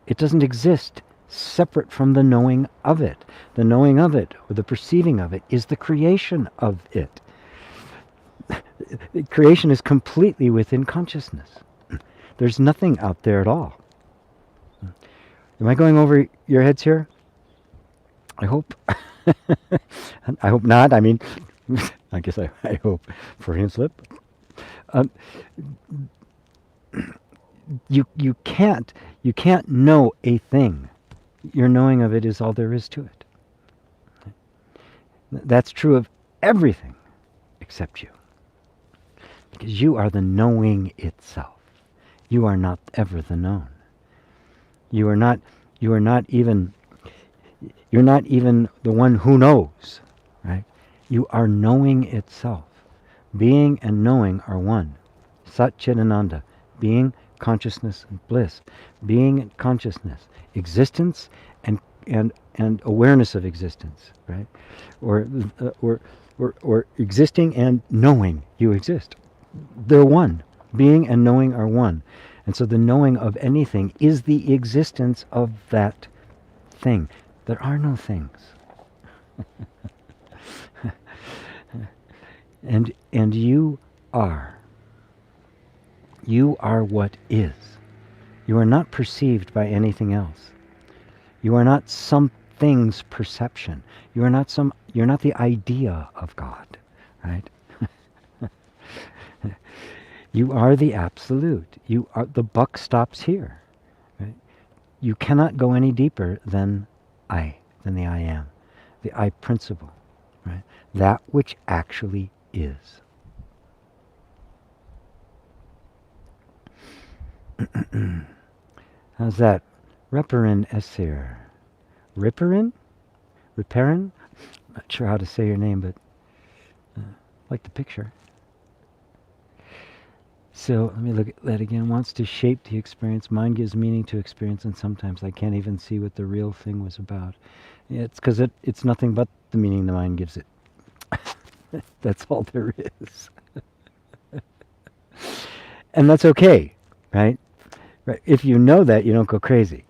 It doesn't exist separate from the knowing of it. The knowing of it, or the perceiving of it, is the creation of it. Creation is completely within consciousness. There's nothing out there at all. Am I going over your heads here? I hope. I hope not. I mean, I guess I hope. Freudian slip. You can't know a thing. Your knowing of it is all there is to it. That's true of everything except you. Because you are the knowing itself. You are not ever the known. You're not even the one who knows, right? You are knowing itself. Being and knowing are one. Sat Chit Ananda. Being, consciousness, and bliss. Being and consciousness. Existence and awareness of existence, right? Or existing and knowing you exist. They're one. Being and knowing are one. And so the knowing of anything is the existence of that thing. There are no things. And you are. You are what is. You are not perceived by anything else. You are not something's perception. You're not the idea of God, right? You are the absolute. You are, the buck stops here. Right? You cannot go any deeper than the I am, the I principle, right? That which actually is. How's that? Reparin Essir. Ripperin? Ripperin? Not sure how to say your name, but I like the picture. So let me look at that again. Wants to shape the experience. Mind gives meaning to experience, and sometimes I can't even see what the real thing was about. Yeah, it's because it's nothing but the meaning the mind gives it. That's all there is. And that's okay, right? Right. If you know that, you don't go crazy.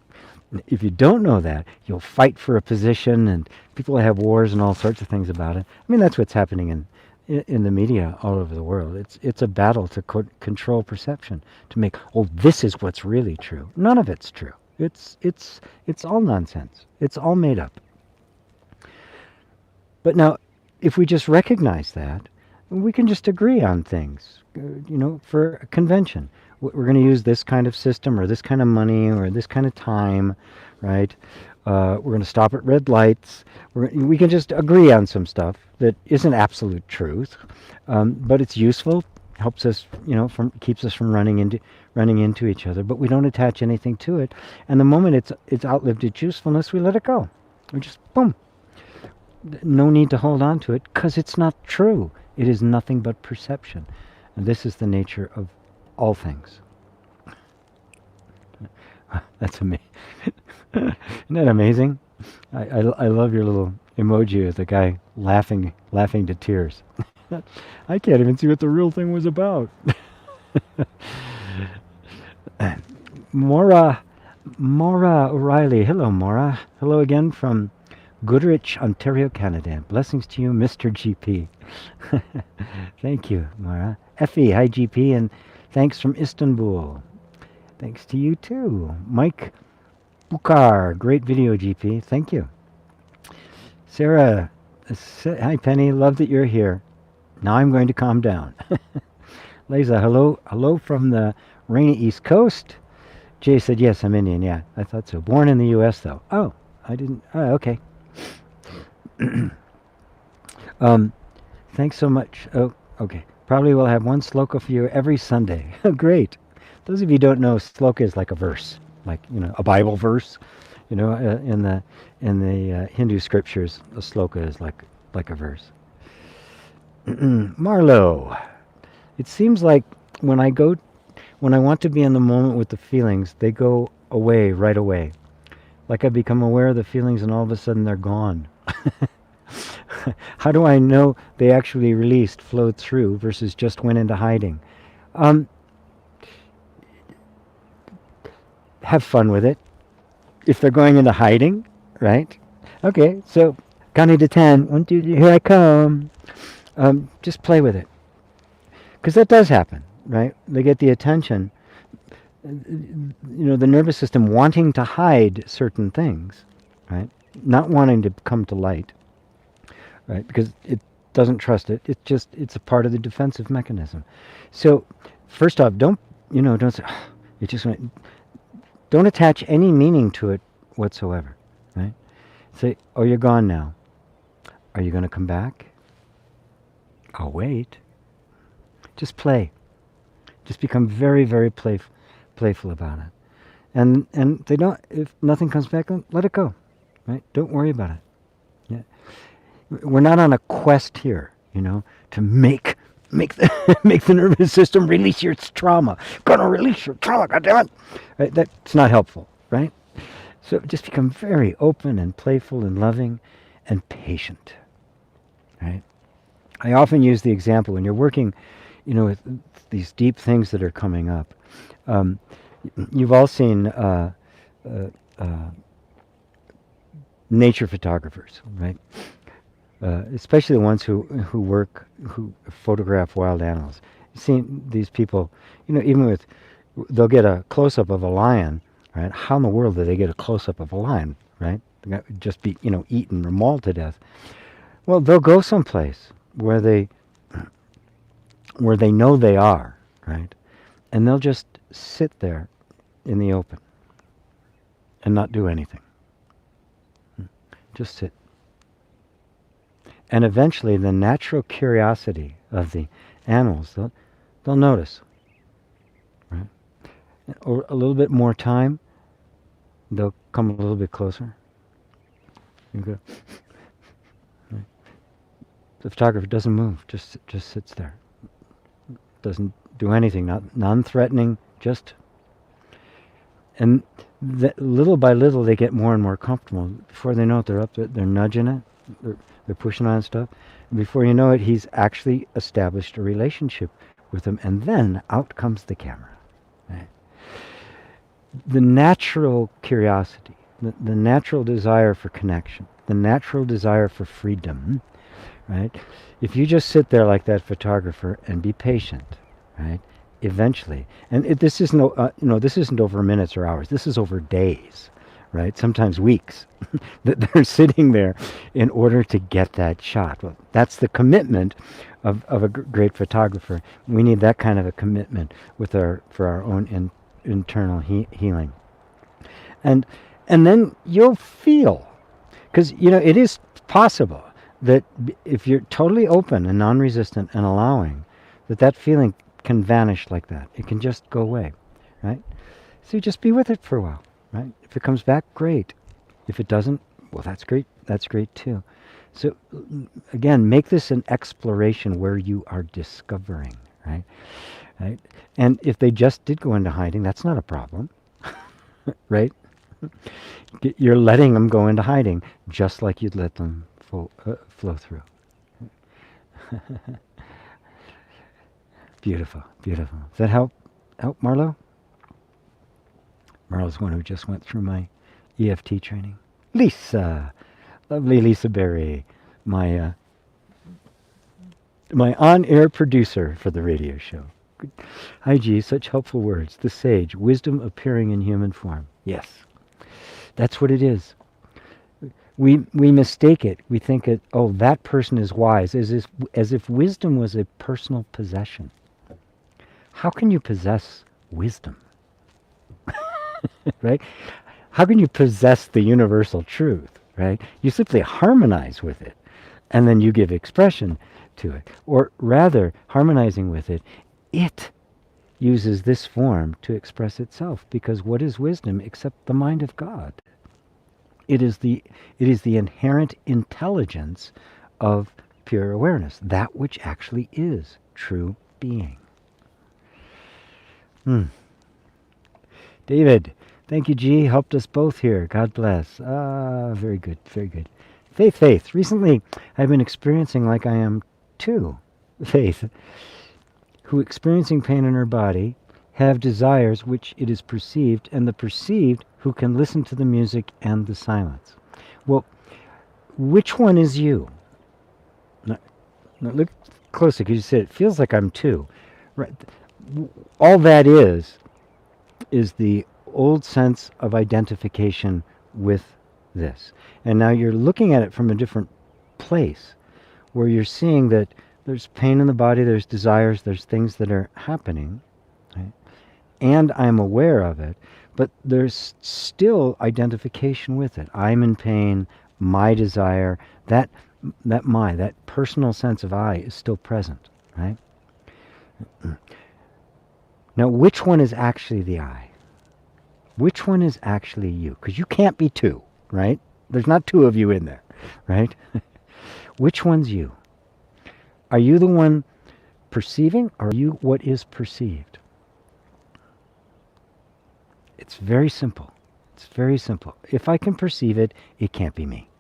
If you don't know that, you'll fight for a position, and people have wars and all sorts of things about it. I mean, that's what's happening in the media all over the world. It's a battle to control perception, to make, oh, this is what's really true. None of it's true. It's all nonsense. It's all made up. But now, if we just recognize that, we can just agree on things, for a convention. We're going to use this kind of system or this kind of money or this kind of time, right? We're going to stop at red lights. We can just agree on some stuff that isn't absolute truth, but it's useful, helps us, keeps us from running into each other. But we don't attach anything to it, and the moment it's outlived its usefulness, we let it go. We just boom. No need to hold on to it because it's not true. It is nothing but perception, and this is the nature of all things. That's amazing. Isn't that amazing? I love your little emoji of the guy laughing to tears. I can't even see what the real thing was about. Maura O'Reilly. Hello, Maura. Hello again from Goodrich, Ontario, Canada. Blessings to you, Mr. GP. Thank you, Maura. Effie, hi, GP, and thanks from Istanbul. Thanks to you, too. Mike Bukar, great video, GP. Thank you. Sarah, hi, Penny. Love that you're here. Now I'm going to calm down. Leza, hello from the rainy East Coast. Jay said, yes, I'm Indian. Yeah, I thought so. Born in the U.S., though. Oh, I didn't. Oh, okay. Thanks so much. Oh, okay. Probably will have one sloka for you every Sunday. Great. Those of you who don't know, sloka is like a verse, like a Bible verse. In the Hindu scriptures, a sloka is like a verse. Marlo, it seems like when I want to be in the moment with the feelings, they go away right away. Like I become aware of the feelings and all of a sudden they're gone. How do I know they actually released, flowed through, versus just went into hiding? Have fun with it. If they're going into hiding, right? Okay, so counting to 10. 1, 2, 3, here I come. Just play with it. Because that does happen, right? They get the attention. The nervous system wanting to hide certain things, right? Not wanting to come to light, right? Because it doesn't trust it. It's a part of the defensive mechanism. So, first off, don't say, it just went. Don't attach any meaning to it whatsoever, right? Say, oh, you're gone now. Are you going to come back? I'll wait. Just play. Just become very, very playful about it. And they don't. If nothing comes back, let it go, right? Don't worry about it. Yeah. We're not on a quest here, to make the nervous system release its trauma. Gonna release your trauma, goddammit! Right? That's not helpful, right? So just become very open and playful and loving and patient, right? I often use the example when you're working, with these deep things that are coming up. You've all seen nature photographers, right? Especially the ones who photograph wild animals. You've seen these people, even they'll get a close-up of a lion, right? How in the world do they get a close-up of a lion, right? They just be, eaten or mauled to death. Well, they'll go someplace where they know they are, right? And they'll just sit there in the open and not do anything. Just sit. And eventually the natural curiosity of the animals, they'll notice. Right? Or a little bit more time, they'll come a little bit closer. You go. Right? The photographer doesn't move, just sits there. Doesn't do anything, not non-threatening, just, and little by little they get more and more comfortable. Before they know it, they're up to it, they're nudging it, they're pushing on stuff. And before you know it, he's actually established a relationship with them, and then out comes the camera. Right? The natural curiosity, the natural desire for connection, the natural desire for freedom, right? If you just sit there like that photographer and be patient, right? Eventually, and this isn't, this isn't over minutes or hours. This is over days, right? Sometimes weeks that they're sitting there in order to get that shot. Well, that's the commitment of a great photographer. We need that kind of a commitment for our own internal healing, and then you'll feel, because it is possible that if you're totally open and non-resistant and allowing, that feeling can vanish like that. It can just go away, right? So you just be with it for a while, right? If it comes back, great. If it doesn't, well, that's great. That's great too. So again, make this an exploration where you are discovering, right? Right? And if they just did go into hiding, that's not a problem, right? You're letting them go into hiding, just like you'd let them flow through. Beautiful, beautiful. Does that help, Marlo? Marlo's one who just went through my EFT training. Lisa, lovely Lisa Berry, my on-air producer for the radio show. Hi, G, such helpful words. The sage, wisdom appearing in human form. Yes, that's what it is. We mistake it. We think it. Oh, that person is wise, as if wisdom was a personal possession. How can you possess wisdom? Right? How can you possess the universal truth? Right? You simply harmonize with it, and then you give expression to it. Or rather, harmonizing with it, it uses this form to express itself. Because what is wisdom except the mind of God? It is the inherent intelligence of pure awareness, that which actually is true being. David, thank you, G. Helped us both here. God bless. Very good, very good. Faith. Recently, I've been experiencing like I am too. Faith, who experiencing pain in her body, have desires which it is perceived, and the perceived who can listen to the music and the silence. Well, which one is you? Now look closely, because you said it feels like I'm two. Right. All that is the old sense of identification with this. And now you're looking at it from a different place, where you're seeing that there's pain in the body, there's desires, there's things that are happening, right? And I'm aware of it, but there's still identification with it. I'm in pain, my desire, that personal sense of I is still present, right? Now, which one is actually the I? Which one is actually you? Because you can't be two, right? There's not two of you in there, right? Which one's you? Are you the one perceiving, or are you what is perceived? It's very simple. It's very simple. If I can perceive it, it can't be me.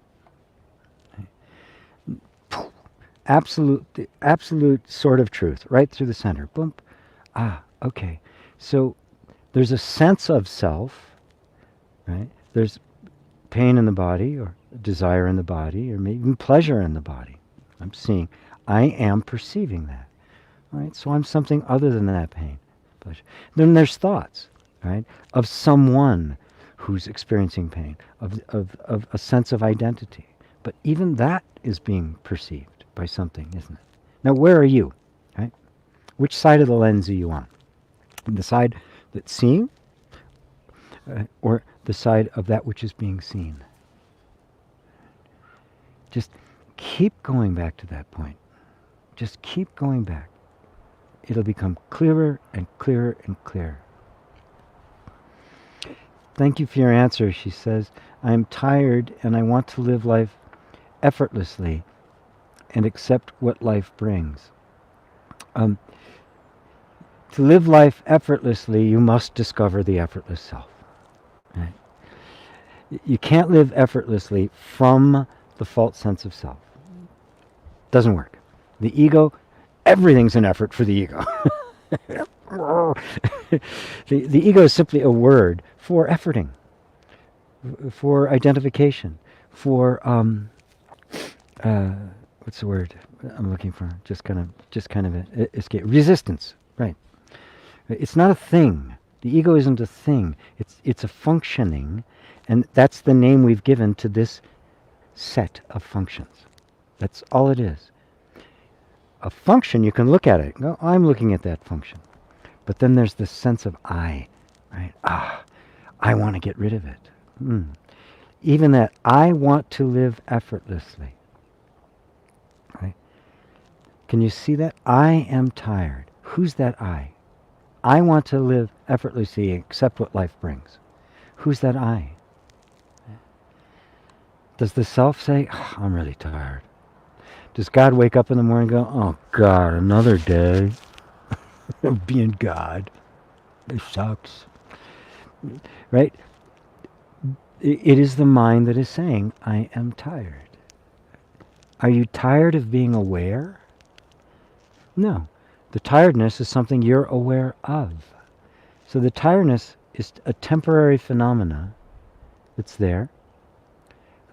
Absolute sort of truth, right through the center. Boom. Okay. So there's a sense of self, right? There's pain in the body, or desire in the body, or maybe even pleasure in the body. I'm seeing. I am perceiving that. Right? So I'm something other than that pain, pleasure. Then there's thoughts, right? Of someone who's experiencing pain, of a sense of identity. But even that is being perceived by something, isn't it? Now, where are you? Right? Which side of the lens are you on? The side that's seeing, or the side of that which is being seen? Just keep going back to that point. Just keep going back. It'll become clearer and clearer and clearer. Thank you for your answer, she says. I'm tired and I want to live life effortlessly and accept what life brings. To live life effortlessly, you must discover the effortless self. Right? You can't live effortlessly from the false sense of self. Doesn't work. The ego, everything's an effort for the ego. The ego is simply a word for efforting, for identification, for what's the word I'm looking for? Just kind of escape, resistance. Right. It's not a thing. The ego isn't a thing. It's a functioning, and that's the name we've given to this set of functions. That's all it is. A function, you can look at it. Go, I'm looking at that function. But then there's this sense of I, right? I want to get rid of it. Even that, I want to live effortlessly. Right? Can you see that? I am tired. Who's that I? I want to live effortlessly, accept what life brings. Who's that I? Does the self say, I'm really tired? Does God wake up in the morning and go, oh God, another day of being God? It sucks. Right? It is the mind that is saying, I am tired. Are you tired of being aware? No. The tiredness is something you're aware of. So the tiredness is a temporary phenomena that's there.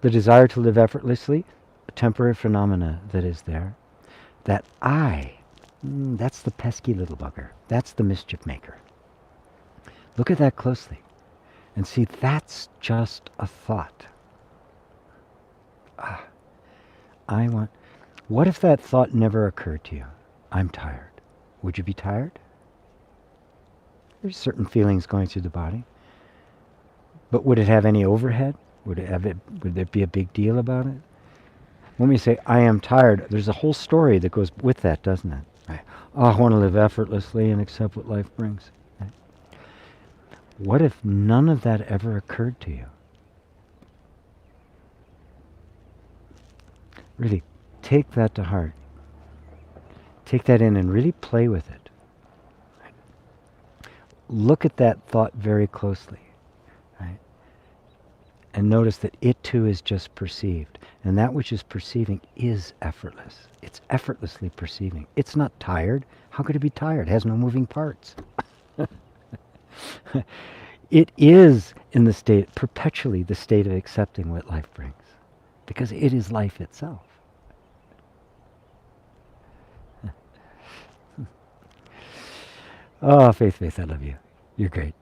The desire to live effortlessly, a temporary phenomena that is there. That I, that's the pesky little bugger. That's the mischief maker. Look at that closely and see that's just a thought. What if that thought never occurred to you? I'm tired. Would you be tired? There's certain feelings going through the body. But would it have any overhead? Would there be a big deal about it? When we say, I am tired, there's a whole story that goes with that, doesn't it? Right. Oh, I want to live effortlessly and accept what life brings. Right. What if none of that ever occurred to you? Really, take that to heart. Take that in and really play with it. Right. Look at that thought very closely. Right. And notice that it too is just perceived. And that which is perceiving is effortless. It's effortlessly perceiving. It's not tired. How could it be tired? It has no moving parts. It is in the state, perpetually the state of accepting what life brings. Because it is life itself. Oh, Faith, I love you. You're great.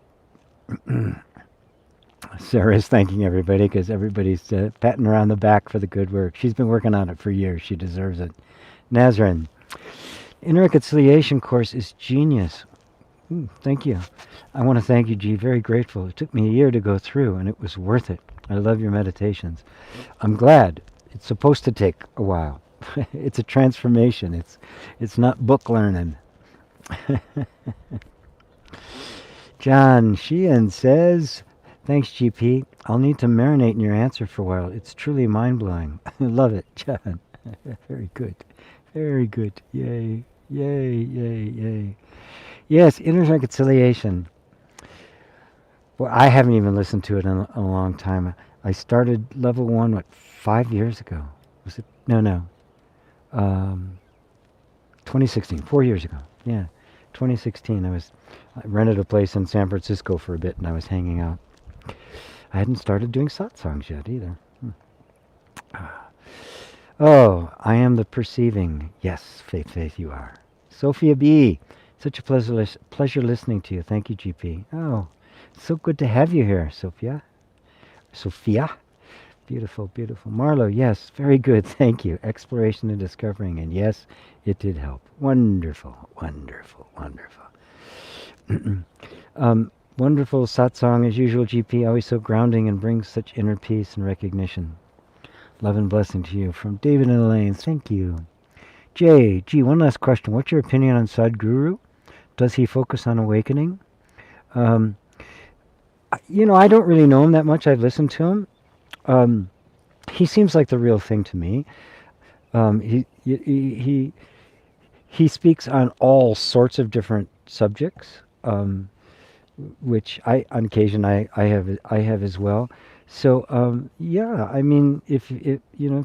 Sarah's thanking everybody because everybody's patting her on the back for the good work. She's been working on it for years. She deserves it. Nazarene, Inner Reconciliation course is genius. Thank you. I want to thank you, G. Very grateful. It took me a year to go through, and it was worth it. I love your meditations. I'm glad. It's supposed to take a while. It's a transformation. It's not book learning. John Sheehan says, thanks, GP. I'll need to marinate in your answer for a while. It's truly mind-blowing. I love it, John. Very good. Very good. Yay. Yay, yay, yay. Yes, Inner Reconciliation. Well, I haven't even listened to it in a long time. I started level 1, 5 years ago? Was it? No. 2016, 4 years ago. Yeah, 2016. I rented a place in San Francisco for a bit, and I was hanging out. I hadn't started doing satsangs yet either. Oh, I am the perceiving. Yes, Faith, you are. Sophia B. Such a pleasure listening to you. Thank you, GP. Oh, so good to have you here, Sophia. Beautiful, beautiful. Marlo, yes, very good. Thank you. Exploration and discovering. And yes, it did help. Wonderful, wonderful, wonderful. Wonderful satsang as usual, GP. Always so grounding and brings such inner peace and recognition. Love and blessing to you. From David and Elaine. Thank you. Jay, one last question. What's your opinion on Sadhguru? Does he focus on awakening? I don't really know him that much. I've listened to him. He seems like the real thing to me. He speaks on all sorts of different subjects, which on occasion I have as well. So yeah, I mean, if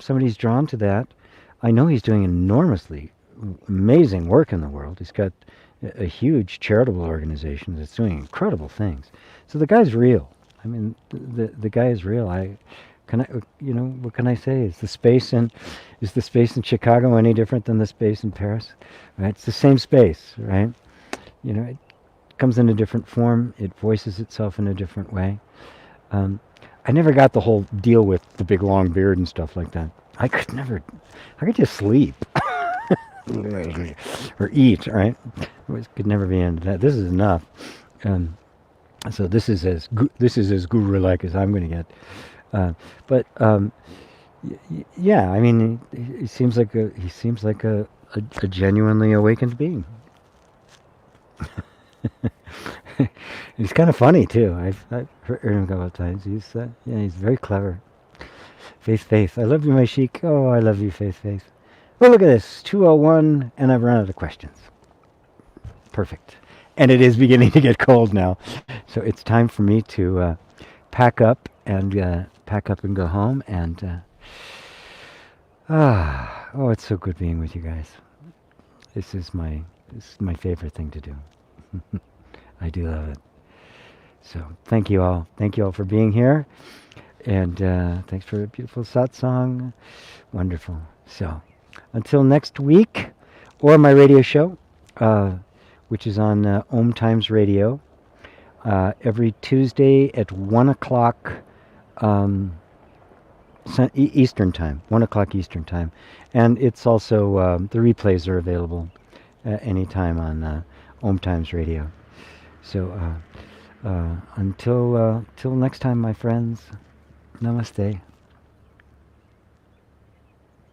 somebody's drawn to that, I know he's doing enormously amazing work in the world. He's got a huge charitable organization that's doing incredible things. So the guy's real. I mean, the guy is real. What can I say? Is the space in Chicago any different than the space in Paris? Right? It's the same space, right? It comes in a different form. It voices itself in a different way. I never got the whole deal with the big long beard and stuff like that. I could just sleep or eat, right? Could never be into that. This is enough. So this is as guru-like as I'm going to get. But yeah, I mean, he seems like a genuinely awakened being. He's kind of funny too. I've heard him a couple of times. He's very clever. Faith. I love you, my sheik. Oh, I love you, Faith. Well, look at this, 2:01, and I've run out of questions. Perfect. And it is beginning to get cold now, so it's time for me to pack up and go home. And oh, it's so good being with you guys. This is my favorite thing to do. I do love it. So thank you all. Thank you all for being here. And thanks for a beautiful satsang. Wonderful. So until next week, or my radio show, which is on Om Times Radio, every Tuesday at 1 o'clock Eastern Time. 1 o'clock Eastern Time. And it's also, the replays are available anytime on Om Times Radio. So until next time, my friends, namaste.